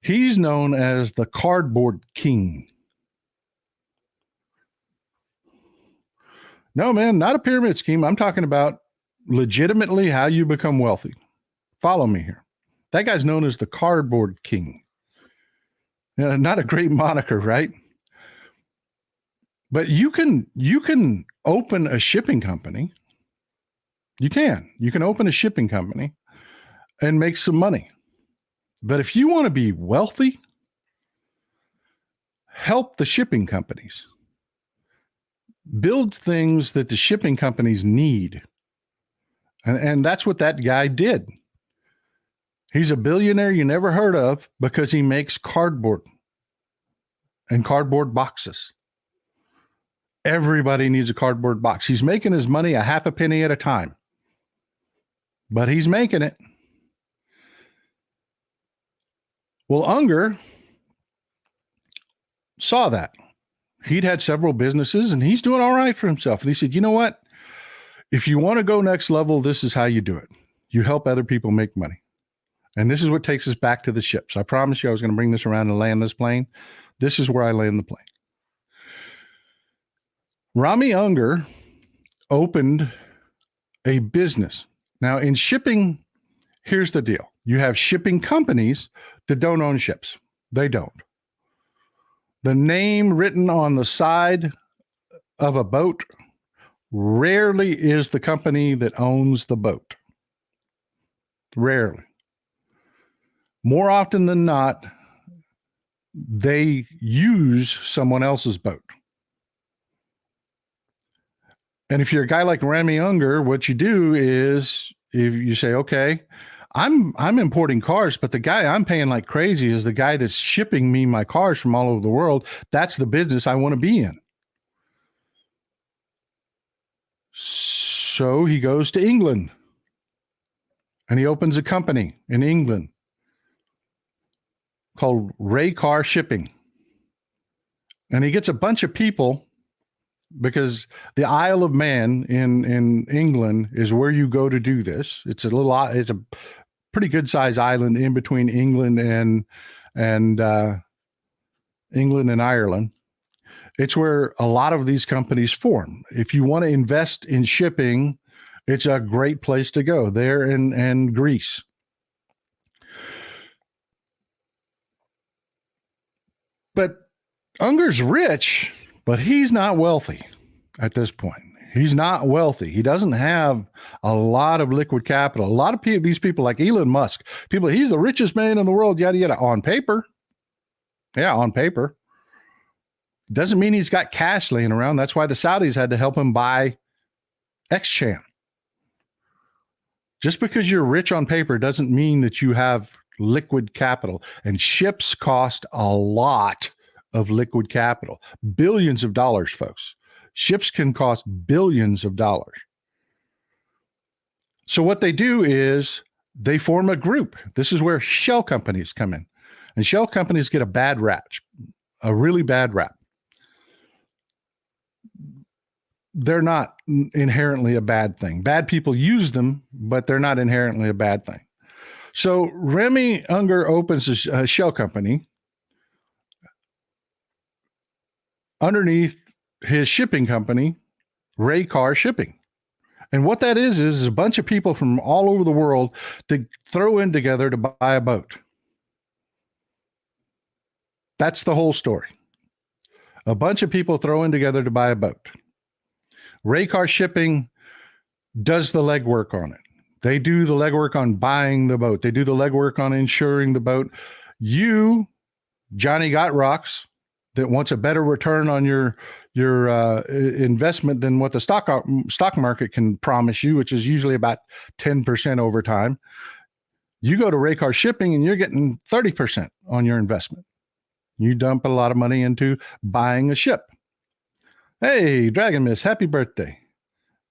He's known as the cardboard king. No, man, not a pyramid scheme. I'm talking about legitimately how you become wealthy. Follow me here. That guy's known as the cardboard king. Not a great moniker, right? But you can open a shipping company. You can open a shipping company and make some money. But if you want to be wealthy, help the shipping companies. Build things that the shipping companies need. And that's what that guy did. He's a billionaire you never heard of because he makes cardboard and cardboard boxes. Everybody needs a cardboard box. He's making his money a half a penny at a time, but he's making it. Well, Unger saw that. He'd had several businesses and he's doing all right for himself. And he said, you know what? If you want to go next level, this is how you do it. You help other people make money. And this is what takes us back to the ships. I promised you I was going to bring this around and land this plane. This is where I land the plane. Rami Unger opened a business. Now, in shipping, here's the deal. You have shipping companies that don't own ships. They don't. The name written on the side of a boat rarely is the company that owns the boat. Rarely. More often than not, they use someone else's boat. And if you're a guy like Rami Unger, what you do is if you say, okay, I'm importing cars, but the guy I'm paying like crazy is the guy that's shipping me my cars from all over the world. That's the business I want to be in. So he goes to England and he opens a company in England called Ray Car Shipping. And he gets a bunch of people, because the Isle of Man in England is where you go to do this. It's a pretty good sized island in between England and England and Ireland. It's where a lot of these companies form. If you want to invest in shipping, it's a great place to go, there in Greece. But Unger's rich, but he's not wealthy at this point. He's not wealthy. He doesn't have a lot of liquid capital. A lot of these people, like Elon Musk, he's the richest man in the world, yada, yada, on paper. Yeah, on paper. Doesn't mean he's got cash laying around. That's why the Saudis had to help him buy Xchan. Just because you're rich on paper doesn't mean that you have liquid capital. And ships cost a lot of liquid capital. Billions of dollars, folks. Ships can cost billions of dollars. So what they do is they form a group. This is where shell companies come in. And shell companies get a bad rap, a really bad rap. They're not inherently a bad thing. Bad people use them, but they're not inherently a bad thing. So Remy Unger opens a shell company underneath his shipping company, Ray Car Shipping. And what that is a bunch of people from all over the world to throw in together to buy a boat. That's the whole story. A bunch of people throw in together to buy a boat. Ray Car Shipping does the legwork on it. They do the legwork on buying the boat. They do the legwork on insuring the boat. You, Johnny Got Rocks, that wants a better return on your investment than what the stock market can promise you, which is usually about 10% over time. You go to Ray Car Shipping and you're getting 30% on your investment. You dump a lot of money into buying a ship. Hey, Dragon Miss, happy birthday.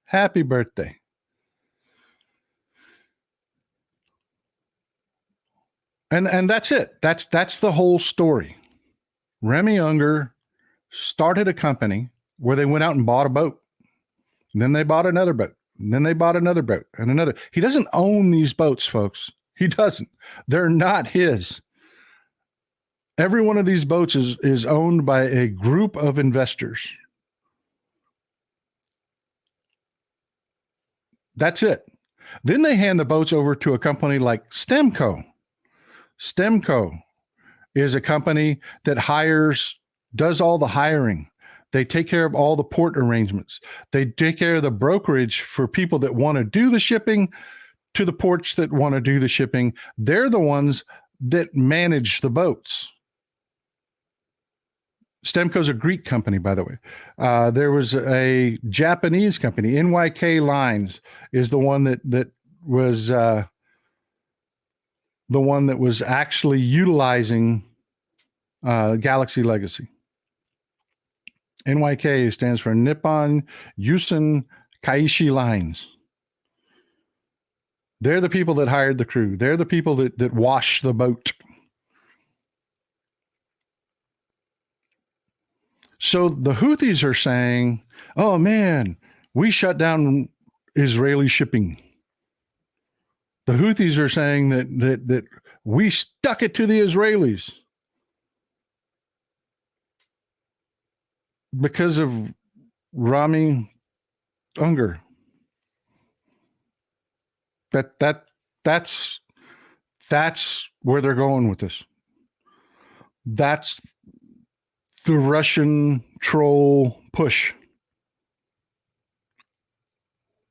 Happy birthday. And that's it. That's the whole story. Remy Unger started a company where they went out and bought a boat. And then they bought another boat. And then they bought another boat and another. He doesn't own these boats, folks. He doesn't. They're not his. Every one of these boats is owned by a group of investors. That's it. Then they hand the boats over to a company like Stemco. Stemco is a company that does all the hiring. They take care of all the port arrangements. They take care of the brokerage for people that want to do the shipping to the ports that want to do the shipping. They're the ones that manage the boats. Stemco's a Greek company, by the way. There was a Japanese company, NYK Lines is the one that was the one that was actually utilizing Galaxy Legacy. NYK stands for Nippon Yusen Kaishi Lines. They're the people that hired the crew. They're the people that wash the boat. So the Houthis are saying, oh man, we shut down Israeli shipping. The Houthis are saying that we stuck it to the Israelis because of Remy Unger. That's where they're going with this. That's the Russian troll push.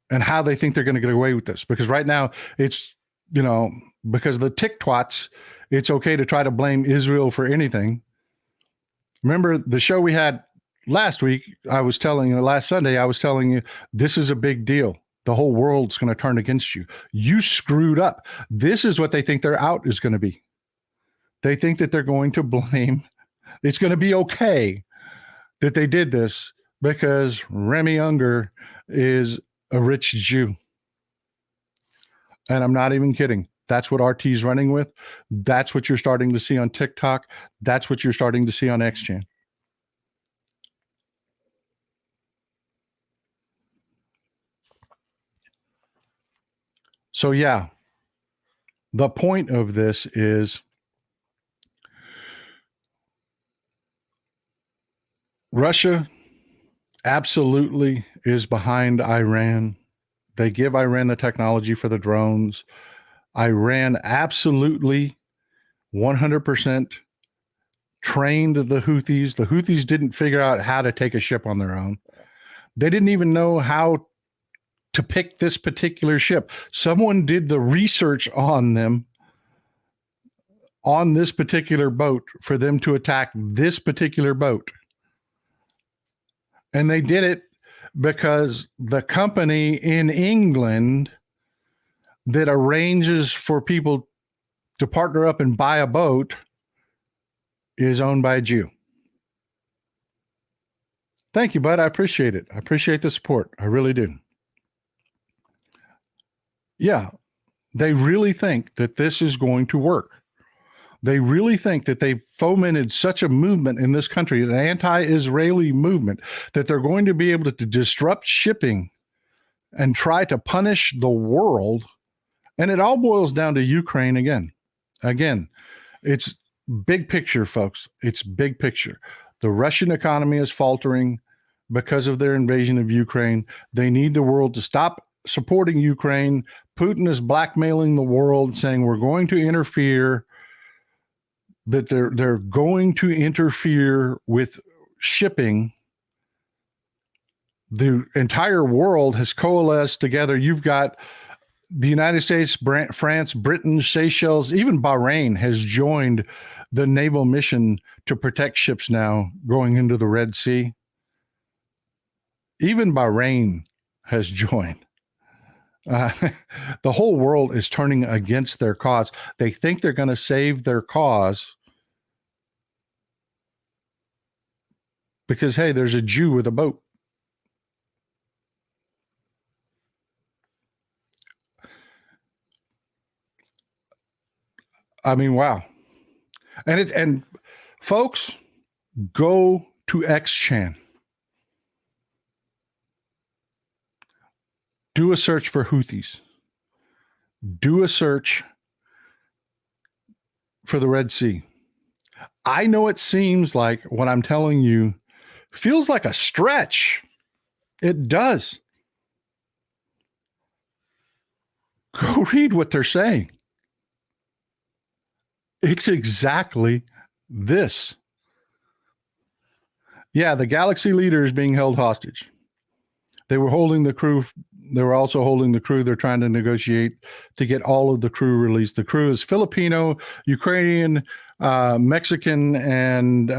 And how they think they're going to get away with this. Because right now it's, because of the TikToks, it's okay to try to blame Israel for anything. Remember the show we had last week, last Sunday, I was telling you, this is a big deal. The whole world's going to turn against you. You screwed up. This is what they think their out is going to be. They think that they're going to blame. It's going to be okay that they did this because Remy Unger is a rich Jew. And I'm not even kidding. That's what RT's running with. That's what you're starting to see on TikTok. That's what you're starting to see on XChan. So, yeah, the point of this is Russia absolutely is behind Iran. They give Iran the technology for the drones. Iran absolutely 100% trained the Houthis. The Houthis didn't figure out how to take a ship on their own. They didn't even know how to pick this particular ship. Someone did the research on them on this particular boat for them to attack this particular boat. And they did it because the company in England that arranges for people to partner up and buy a boat is owned by a Jew. Thank you, bud. I appreciate it. I appreciate the support. I really do. Yeah, they really think that this is going to work. They really think that they've fomented such a movement in this country, an anti-Israeli movement, that they're going to be able to disrupt shipping and try to punish the world. And it all boils down to Ukraine again. Again, it's big picture, folks. It's big picture. The Russian economy is faltering because of their invasion of Ukraine. They need the world to stop supporting Ukraine. Putin is blackmailing the world, saying we're going to interfere, that they're going to interfere with shipping. The entire world has coalesced together. You've got the United States, France, Britain, Seychelles, even Bahrain has joined the naval mission to protect ships now going into the Red Sea. Even Bahrain has joined. The whole world is turning against their cause. They think they're going to save their cause because, hey, there's a Jew with a boat. I mean, wow. And folks, go to XChan. Do a search for Houthis. Do a search for the Red Sea. I know it seems like what I'm telling you feels like a stretch. It does. Go read what they're saying. It's exactly this. Yeah, the Galaxy leader is being held hostage. They were holding the crew. They were also holding the crew. They're trying to negotiate to get all of the crew released. The crew is Filipino, Ukrainian, Mexican, and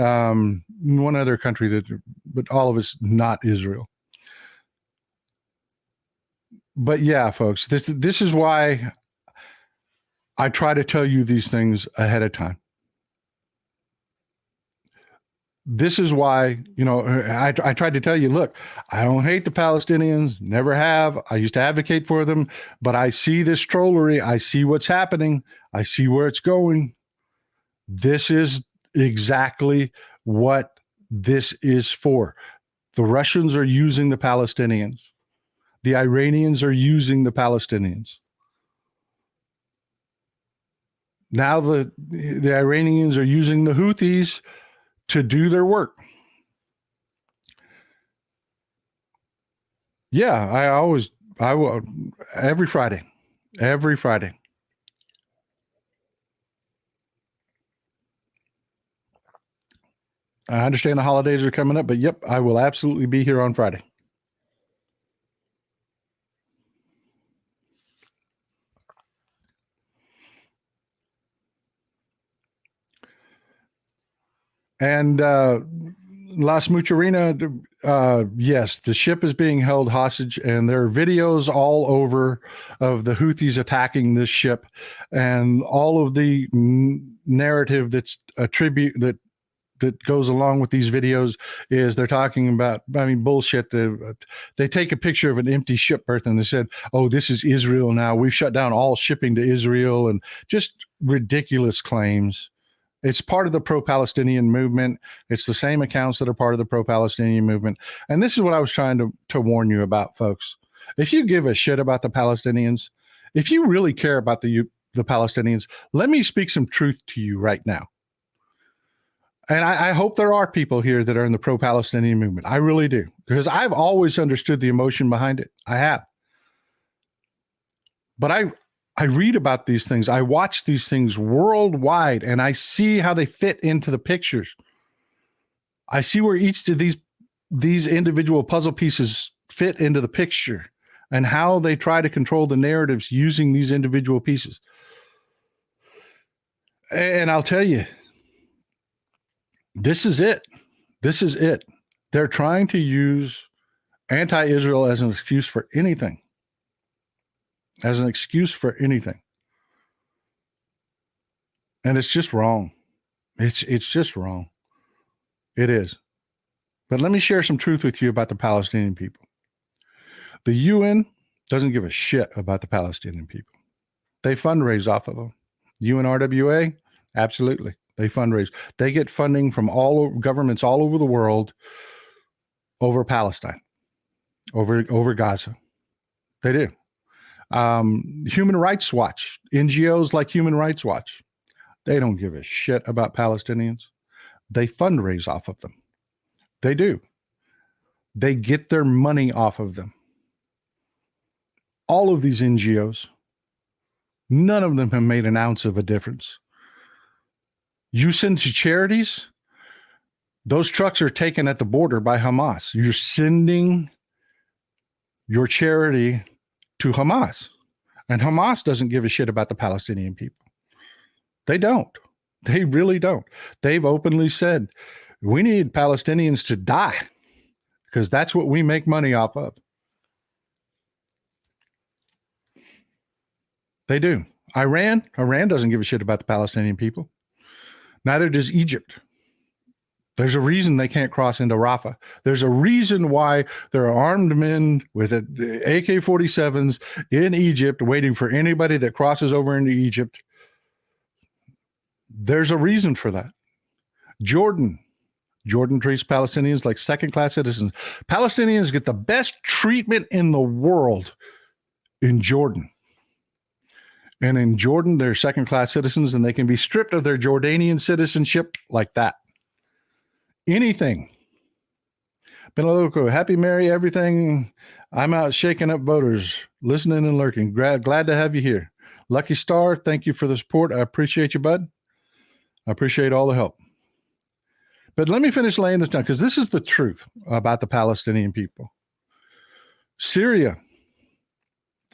one other country, but all of it's not Israel. But yeah, folks, this is why I try to tell you these things ahead of time. This is why, I tried to tell you, look, I don't hate the Palestinians, never have. I used to advocate for them, but I see this trollery. I see what's happening. I see where it's going. This is exactly what this is for. The Russians are using the Palestinians. The Iranians are using the Palestinians. Now the Iranians are using the Houthis to do their work. Yeah, I will every Friday. I understand the holidays are coming up, but yep, I will absolutely be here on Friday. And Las Muchurina, yes, the ship is being held hostage, and there are videos all over of the Houthis attacking this ship, and all of the narrative that's that goes along with these videos is they're talking about, bullshit. They take a picture of an empty ship berth and they said, oh, this is Israel now. We've shut down all shipping to Israel, and just ridiculous claims. It's part of the pro-Palestinian movement. It's the same accounts that are part of the pro-Palestinian movement. And this is what I was trying to warn you about, folks. If you give a shit about the Palestinians, if you really care about the Palestinians, let me speak some truth to you right now. And I hope there are people here that are in the pro-Palestinian movement. I really do, because I've always understood the emotion behind it. I have. But I read about these things. I watch these things worldwide, and I see how they fit into the pictures. I see where each of these individual puzzle pieces fit into the picture, and how they try to control the narratives using these individual pieces. And I'll tell you, this is it. This is it. They're trying to use anti-Israel as an excuse for anything. As an excuse for anything. And it's just wrong. It's just wrong. It is. But let me share some truth with you about the Palestinian people. The UN doesn't give a shit about the Palestinian people. They fundraise off of them. UNRWA, absolutely. They fundraise. They get funding from governments all over the world over Palestine, over Gaza. They do. Human Rights Watch, NGOs like Human Rights Watch, they don't give a shit about Palestinians. They fundraise off of them. They do. They get their money off of them. All of these NGOs, none of them have made an ounce of a difference. You send to charities, those trucks are taken at the border by Hamas. You're sending your charity to Hamas. And Hamas doesn't give a shit about the Palestinian people. They don't. They really don't. They've openly said, we need Palestinians to die because that's what we make money off of. They do. Iran doesn't give a shit about the Palestinian people. Neither does Egypt. There's a reason they can't cross into Rafah. There's a reason why there are armed men with AK-47s in Egypt waiting for anybody that crosses over into Egypt. There's a reason for that. Jordan treats Palestinians like second-class citizens. Palestinians get the best treatment in the world in Jordan. And in Jordan, they're second-class citizens, and they can be stripped of their Jordanian citizenship like that. Anything. Benaloco, happy, merry, everything. I'm out shaking up voters, listening and lurking. Glad to have you here. Lucky Star, thank you for the support. I appreciate you, bud. I appreciate all the help. But let me finish laying this down, because this is the truth about the Palestinian people. Syria.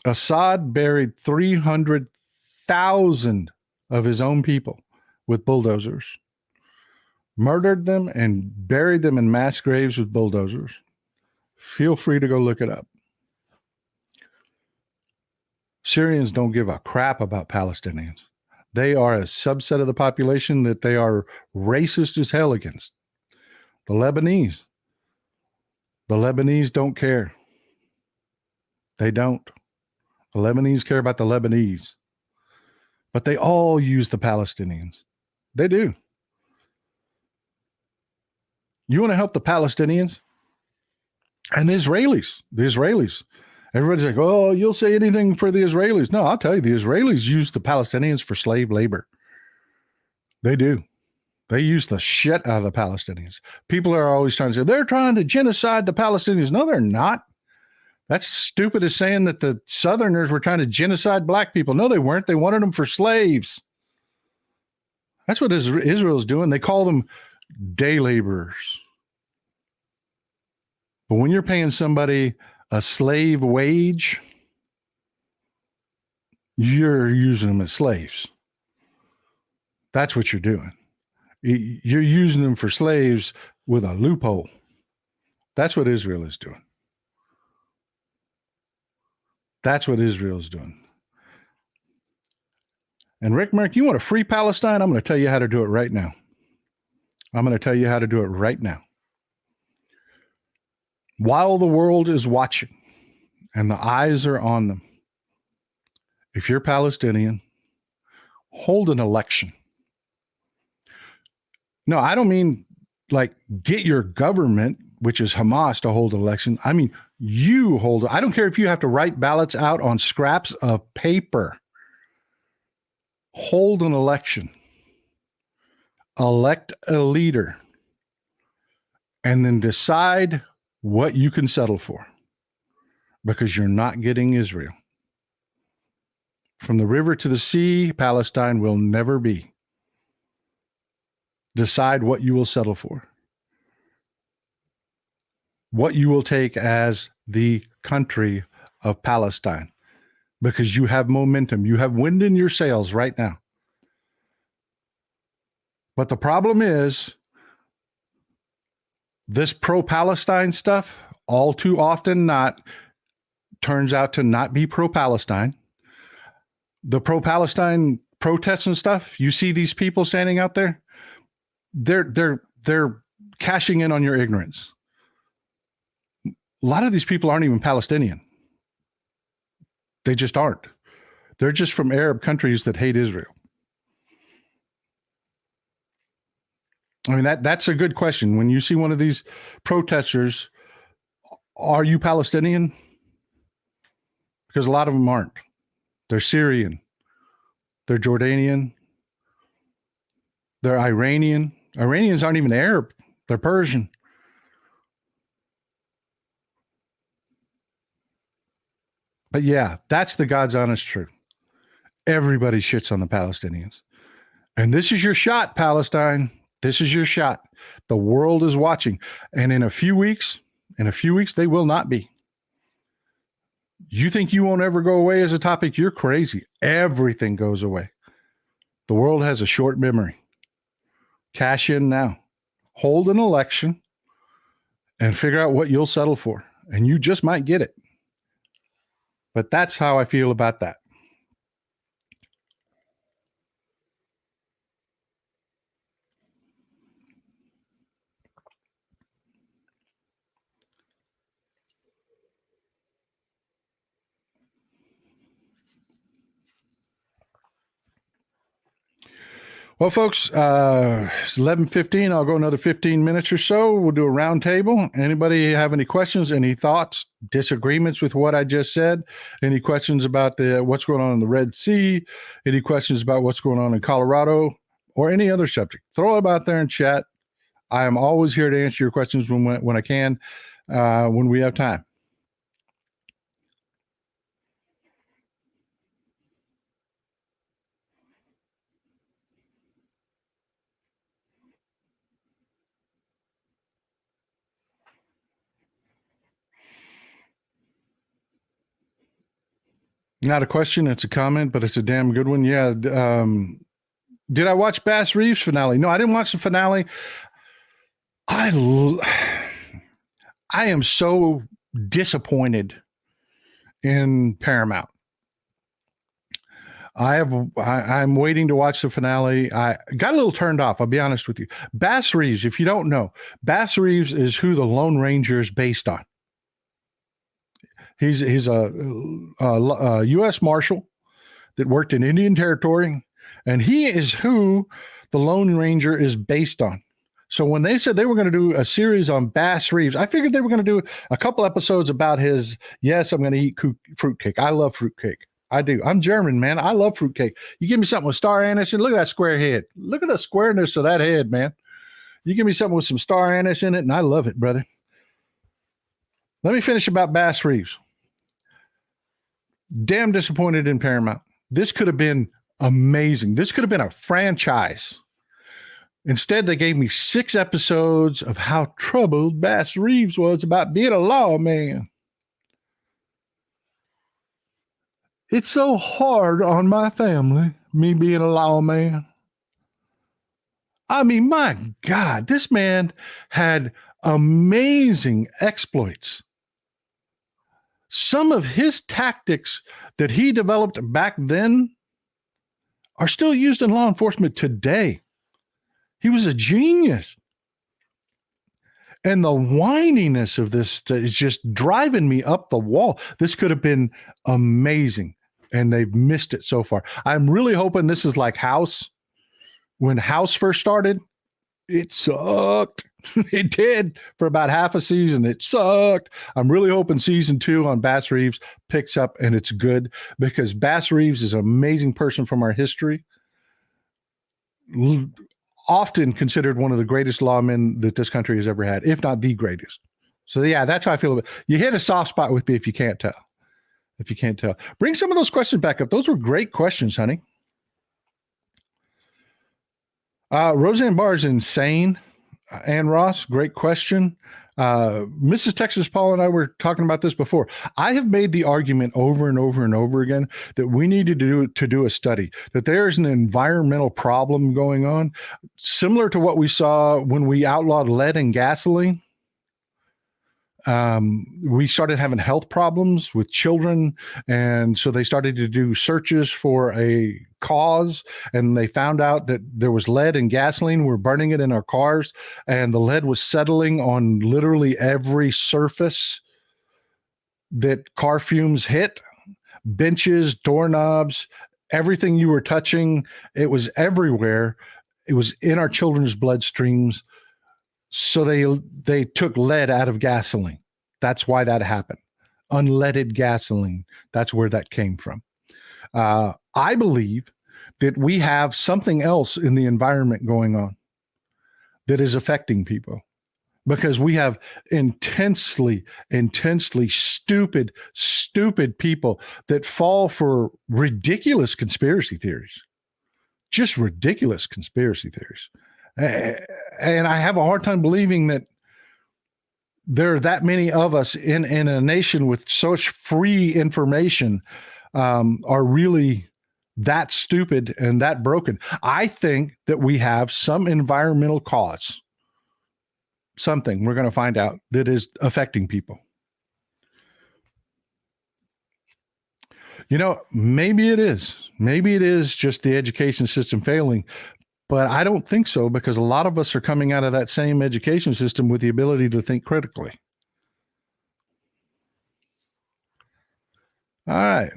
Assad buried 300,000 of his own people with bulldozers, murdered them and buried them in mass graves with bulldozers. Feel free to go look it up. Syrians don't give a crap about Palestinians. They are a subset of the population that they are racist as hell against. The Lebanese don't care. They don't. The Lebanese care about the Lebanese. But they all use the Palestinians. They do. You want to help the Palestinians? And the Israelis. Everybody's like, oh, you'll say anything for the Israelis. No, I'll tell you, the Israelis use the Palestinians for slave labor. They do. They use the shit out of the Palestinians. People are always trying to say, they're trying to genocide the Palestinians. No, they're not. That's stupid as saying that the Southerners were trying to genocide black people. No, they weren't. They wanted them for slaves. That's what Israel's doing. They call them day laborers. But when you're paying somebody a slave wage, you're using them as slaves. That's what you're doing. You're using them for slaves with a loophole. That's what Israel is doing. That's what Israel's doing. And Rick Merck, you want to free Palestine? I'm going to tell you how to do it right now. I'm going to tell you how to do it right now. While the world is watching and the eyes are on them, if you're Palestinian, hold an election. No, I don't mean like get your government, which is Hamas, to hold an election. I mean, you hold it. I don't care if you have to write ballots out on scraps of paper. Hold an election. Elect a leader. And then decide what you can settle for. Because you're not getting Israel. From the river to the sea, Palestine will never be. Decide what you will settle for. What you will take as the country of Palestine. Because you have momentum. You have wind in your sails right now. But the problem is, this pro-Palestine stuff, all too often turns out to not be pro-Palestine. The pro-Palestine protests and stuff, you see these people standing out there, they're cashing in on your ignorance. A lot of these people aren't even Palestinian. They just aren't. They're just from Arab countries that hate Israel. I mean, that's a good question. When you see one of these protesters, are you Palestinian? Because a lot of them aren't. They're Syrian. They're Jordanian. They're Iranian. Iranians aren't even Arab. They're Persian. But yeah, that's the God's honest truth. Everybody shits on the Palestinians. And this is your shot, Palestine. This is your shot. The world is watching. And in a few weeks, they will not be. You think you won't ever go away as a topic? You're crazy. Everything goes away. The world has a short memory. Cash in now. Hold an election and figure out what you'll settle for. And you just might get it. But that's how I feel about that. Well, folks, it's 11:15. I'll go another 15 minutes or so. We'll do a roundtable. Anybody have any questions, any thoughts, disagreements with what I just said? Any questions about what's going on in the Red Sea? Any questions about what's going on in Colorado or any other subject? Throw it out there in chat. I am always here to answer your questions when I can, when we have time. Not a question, it's a comment, but it's a damn good one. Yeah. Did I watch Bass Reeves' finale? No, I didn't watch the finale. I am so disappointed in Paramount. I'm waiting to watch the finale. I got a little turned off. I'll be honest with you. Bass Reeves, if you don't know, Bass Reeves is who the Lone Ranger is based on. He's a U.S. Marshal that worked in Indian Territory, and he is who the Lone Ranger is based on. So when they said they were going to do a series on Bass Reeves, I figured they were going to do a couple episodes about his, yes, I'm going to eat fruitcake. I love fruitcake. I do. I'm German, man. I love fruitcake. You give me something with star anise, and look at that square head. Look at the squareness of that head, man. You give me something with some star anise in it, and I love it, brother. Let me finish about Bass Reeves. Damn disappointed in Paramount. This could have been amazing. This could have been a franchise. Instead, they gave me 6 episodes of how troubled Bass Reeves was about being a lawman. It's so hard on my family, me being a lawman. I mean, my God, this man had amazing exploits. Some of his tactics that he developed back then are still used in law enforcement today. He was a genius. And the whininess of this is just driving me up the wall. This could have been amazing, and they've missed it so far. I'm really hoping this is like House. When House first started, it sucked. It did for about half a season. It sucked. I'm really hoping season 2 on Bass Reeves picks up and it's good, because Bass Reeves is an amazing person from our history. Often considered one of the greatest lawmen that this country has ever had, if not the greatest. So yeah, that's how I feel about it. You hit a soft spot with me if you can't tell. If you can't tell. Bring some of those questions back up. Those were great questions, honey. Roseanne Barr is insane. Ann Ross, great question. Mrs. Texas Paul and I were talking about this before. I have made the argument over and over and over again that we need to do a study, that there is an environmental problem going on, similar to what we saw when we outlawed lead in gasoline. We started having health problems with children, and so they started to do searches for a cause, and they found out that there was lead in gasoline. We're burning it in our cars, and the lead was settling on literally every surface that car fumes hit. Benches, doorknobs, everything you were touching, it was everywhere. It was in our children's bloodstreams. So they took lead out of gasoline. That's why that happened. Unleaded gasoline. That's where that came from. I believe that we have something else in the environment going on that is affecting people, because we have intensely stupid people that fall for ridiculous conspiracy theories. Just ridiculous conspiracy theories. And I have a hard time believing that there are that many of us in a nation with such free information are really that stupid and that broken. I think that we have some environmental cause, something we're going to find out, that is affecting people. You know, maybe it is. Maybe it is just the education system failing. But I don't think so, because a lot of us are coming out of that same education system with the ability to think critically. All right.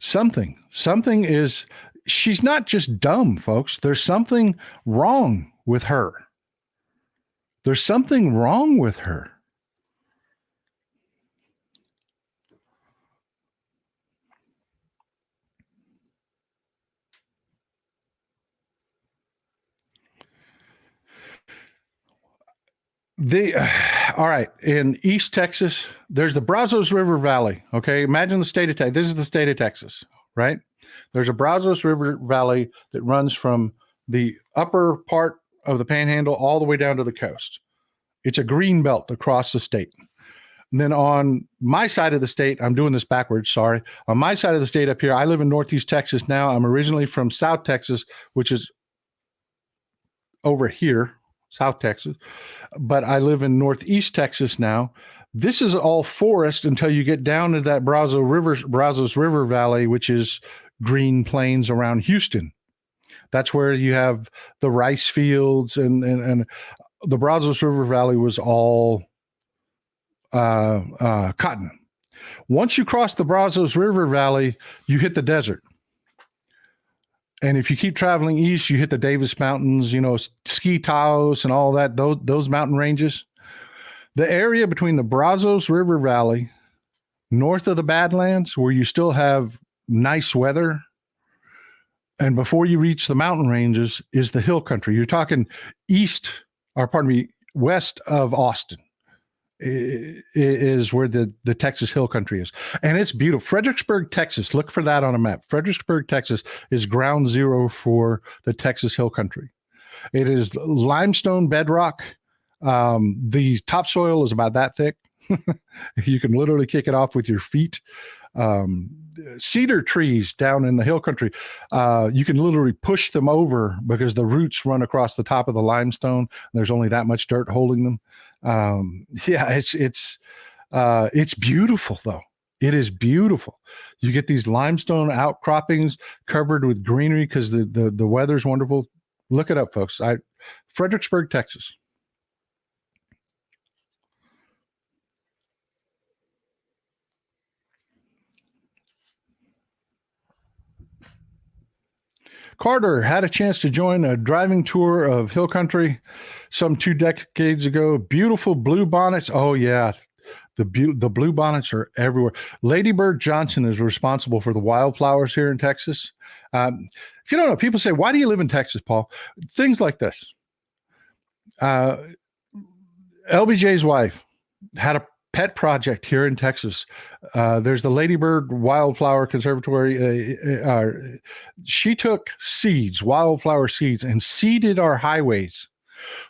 Something is, she's not just dumb, folks. There's something wrong with her. There's something wrong with her. All right, in East Texas, there's the Brazos River Valley. Okay, imagine the state of Texas. This is the state of Texas, right? There's a Brazos River Valley that runs from the upper part of the Panhandle all the way down to the coast. It's a green belt across the state. And then on my side of the state, I'm doing this backwards, sorry. On my side of the state up here, I live in Northeast Texas now. I'm originally from South Texas, which is over here, South Texas, but I live in Northeast Texas now. This is all forest until you get down to that Brazos River Valley, which is green plains around Houston. That's where you have the rice fields, and the Brazos River Valley was all cotton. Once you cross the Brazos River Valley, you hit the desert. And if you keep traveling east, you hit the Davis Mountains, you know, Ski Taos and all that, those mountain ranges. The area between the Brazos River Valley, north of the Badlands, where you still have nice weather, and before you reach the mountain ranges, is the hill country. You're talking west of Austin is where the Texas hill country is. And it's beautiful. Fredericksburg, Texas, look for that on a map. Fredericksburg, Texas is ground zero for the Texas hill country. It is limestone bedrock. The topsoil is about that thick. You can literally kick it off with your feet. Cedar trees down in the hill country, you can literally push them over because the roots run across the top of the limestone. There's only that much dirt holding them. It's beautiful though. It is beautiful. You get these limestone outcroppings covered with greenery because the weather's wonderful. Look it up, folks. Fredericksburg, Texas. Carter had a chance to join a driving tour of hill country some 2 decades ago. Beautiful blue bonnets. Oh, yeah. The blue bonnets are everywhere. Lady Bird Johnson is responsible for the wildflowers here in Texas. If you don't know, people say, why do you live in Texas, Paul? Things like this. LBJ's wife had a pet project here in Texas. There's the Ladybird Wildflower Conservatory. She took seeds, wildflower seeds, and seeded our highways.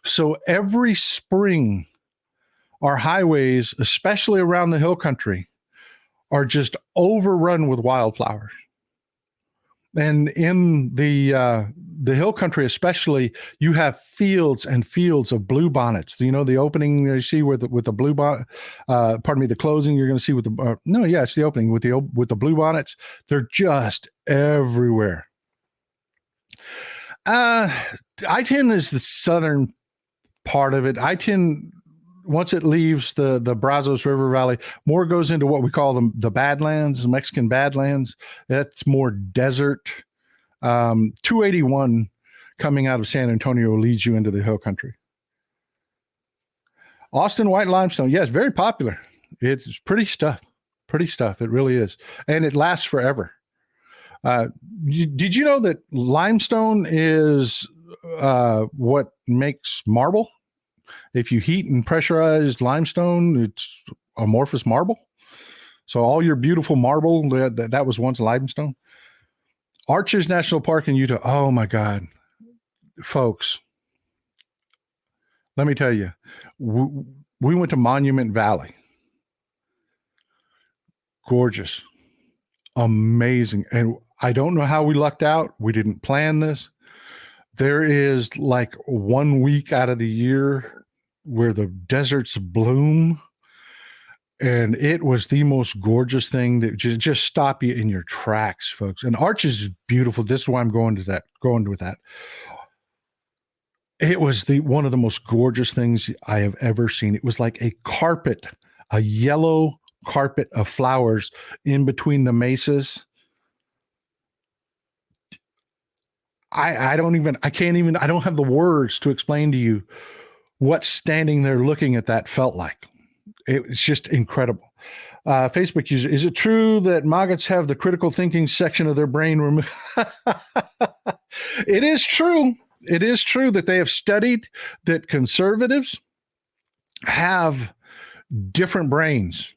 So every spring, our highways, especially around the hill country, are just overrun with wildflowers. And in the hill country, especially, you have fields and fields of blue bonnets. You know, the opening you see with the blue bonnet. The closing you're going to see with the it's the opening with the blue bonnets. They're just everywhere. I-10 is the southern part of it. I-10, once it leaves the Brazos River Valley, more goes into what we call the Badlands, the Mexican Badlands. That's more desert. 281 coming out of San Antonio leads you into the hill country. Austin white limestone, yes, very popular. It's pretty stuff. It really is. And it lasts forever. Did you know that limestone is what makes marble? If you heat and pressurize limestone, it's amorphous marble. So all your beautiful marble, that was once limestone. Arches National Park in Utah. Oh, my God. Folks, let me tell you, we went to Monument Valley. Gorgeous. Amazing. And I don't know how we lucked out. We didn't plan this. There is like 1 week out of the year where the deserts bloom. And it was the most gorgeous thing that just stop you in your tracks, folks. And Arches is beautiful. This is why I'm going with that. It was one of the most gorgeous things I have ever seen. It was like a carpet, a yellow carpet of flowers in between the mesas. I don't have the words to explain to you what standing there looking at that felt like. It's just incredible. Facebook user, is it true that maggots have the critical thinking section of their brain removed? It is true. It is true that they have studied that conservatives have different brains.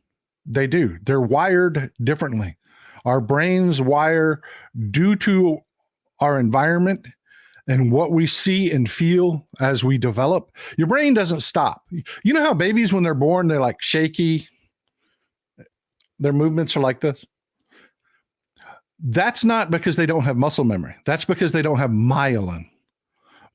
They do. They're wired differently. Our brains wire due to our environment and what we see and feel as we develop. Your brain doesn't stop. You know how babies, when they're born, they're like shaky. Their movements are like this. That's not because they don't have muscle memory. That's because they don't have myelin.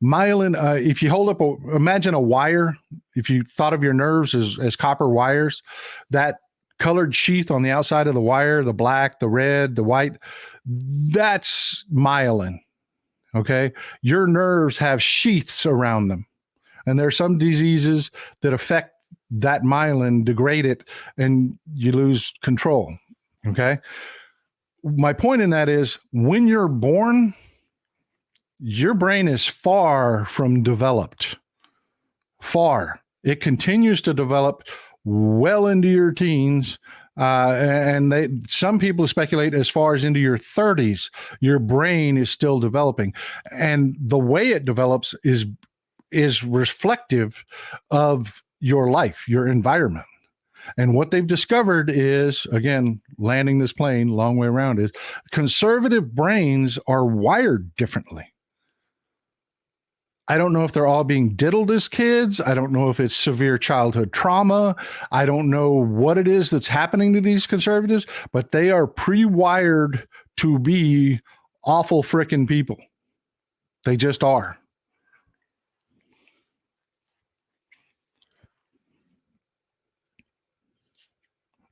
Myelin, if you hold up, imagine a wire. If you thought of your nerves as copper wires, that colored sheath on the outside of the wire, the black, the red, the white, that's myelin. Okay. Your nerves have sheaths around them. And there are some diseases that affect that myelin, degrade it, and you lose control. Okay. My point in that is when you're born, your brain is far from developed. Far. It continues to develop well into your teens. And some people speculate as far as into your 30s, your brain is still developing. And the way it develops is reflective of your life, your environment. And what they've discovered is, again, landing this plane, long way around, is conservative brains are wired differently. I don't know if they're all being diddled as kids. I don't know if it's severe childhood trauma. I don't know what it is that's happening to these conservatives, but they are pre-wired to be awful frickin' people. They just are.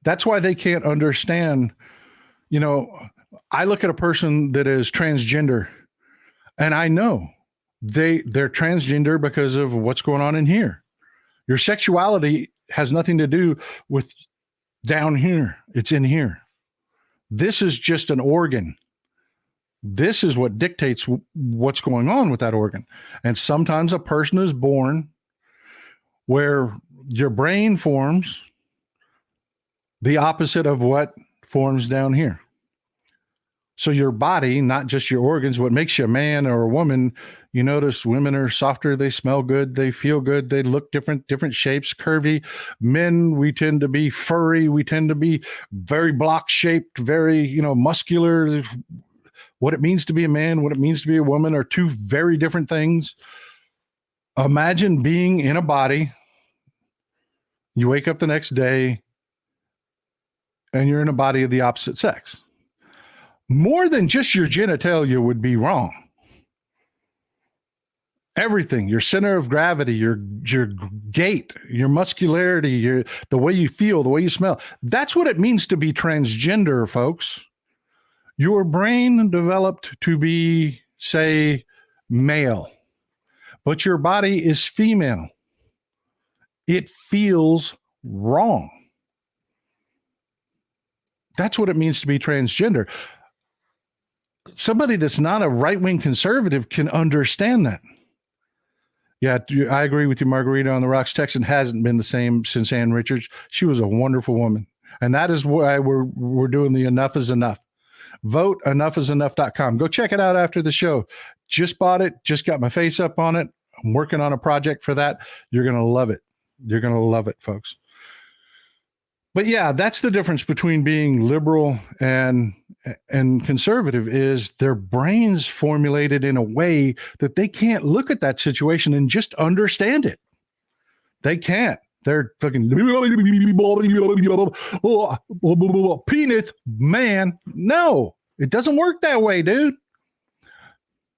That's why they can't understand. You know, I look at a person that is transgender and I know they're transgender because of what's going on in here. Your sexuality has nothing to do with down here. It's in here. This is just an organ. This is what dictates what's going on with that organ. And sometimes a person is born where your brain forms the opposite of what forms down here. So your body, not just your organs, what makes you a man or a woman, you notice women are softer, they smell good, they feel good, they look different shapes, curvy. Men, we tend to be furry, we tend to be very block-shaped, very, muscular. What it means to be a man, what it means to be a woman are two very different things. Imagine being in a body, you wake up the next day, and you're in a body of the opposite sex. More than just your genitalia would be wrong. Everything, your center of gravity, your gait, your muscularity, the way you feel, the way you smell. That's what it means to be transgender, folks. Your brain developed to be, say, male, but your body is female. It feels wrong. That's what it means to be transgender. Somebody that's not a right-wing conservative can understand that. Yeah, I agree with you, Margarita on the Rocks. Texan hasn't been the same since Ann Richards. She was a wonderful woman. And that is why we're doing the Enough is Enough. Vote enoughisenough.com. Go check it out after the show. Just bought it. Just got my face up on it. I'm working on a project for that. You're going to love it. You're going to love it, folks. But yeah, that's the difference between being liberal and conservative is their brains formulated in a way that they can't look at that situation and just understand it. They can't. They're fucking penis, man. No, it doesn't work that way, dude.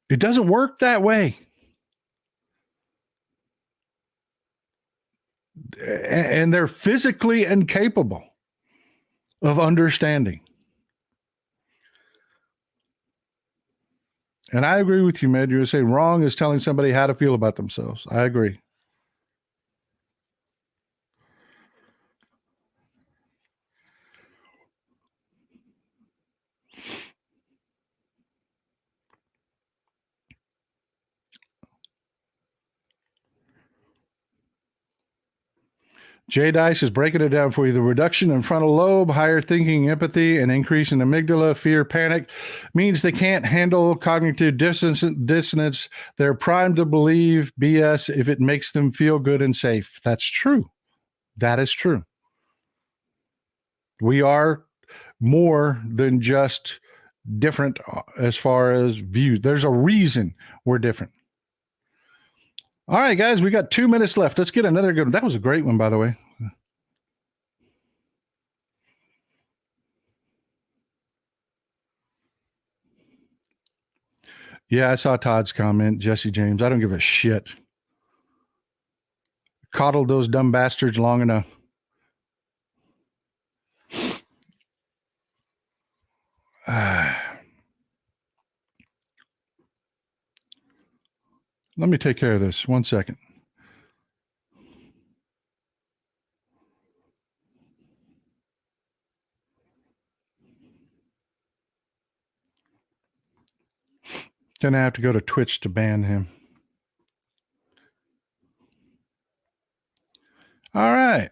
It doesn't work that way. And they're physically incapable of understanding. And I agree with you, Med. You say wrong is telling somebody how to feel about themselves. I agree. Jay Dice is breaking it down for you. The reduction in frontal lobe, higher thinking, empathy, and increase in amygdala, fear, panic means they can't handle cognitive dissonance. They're primed to believe BS if it makes them feel good and safe. That's true. That is true. We are more than just different as far as views. There's a reason we're different. All right, guys, we got 2 minutes left. Let's get another good one. That was a great one, by the way. Yeah, I saw Todd's comment, Jesse James. I don't give a shit. Coddled those dumb bastards long enough. Let me take care of this. 1 second. Gonna have to go to Twitch to ban him. All right.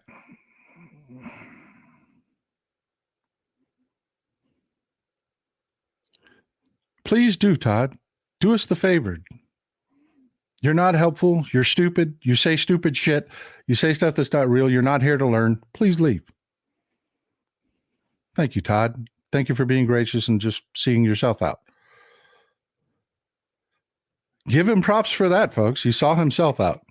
Please do, Todd. Do us the favor. You're not helpful. You're stupid. You say stupid shit. You say stuff that's not real. You're not here to learn. Please leave. Thank you, Todd. Thank you for being gracious and just seeing yourself out. Give him props for that, folks. He saw himself out.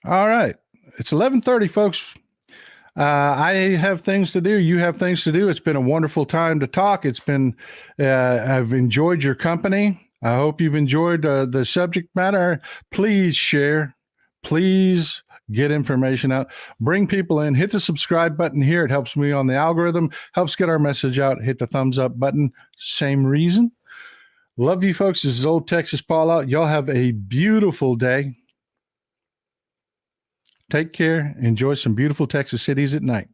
All right. It's 11:30, folks. I have things to do. You have things to do. It's been a wonderful time to talk. It's been, I've enjoyed your company. I hope you've enjoyed the subject matter. Please share. Please get information out, bring people in. Hit the subscribe button here. It helps me on the algorithm, helps get our message out. Hit the thumbs up button. Same reason. Love you folks. This is Old Texas Paul out. Y'all have a beautiful day. Take care. Enjoy some beautiful Texas cities at night.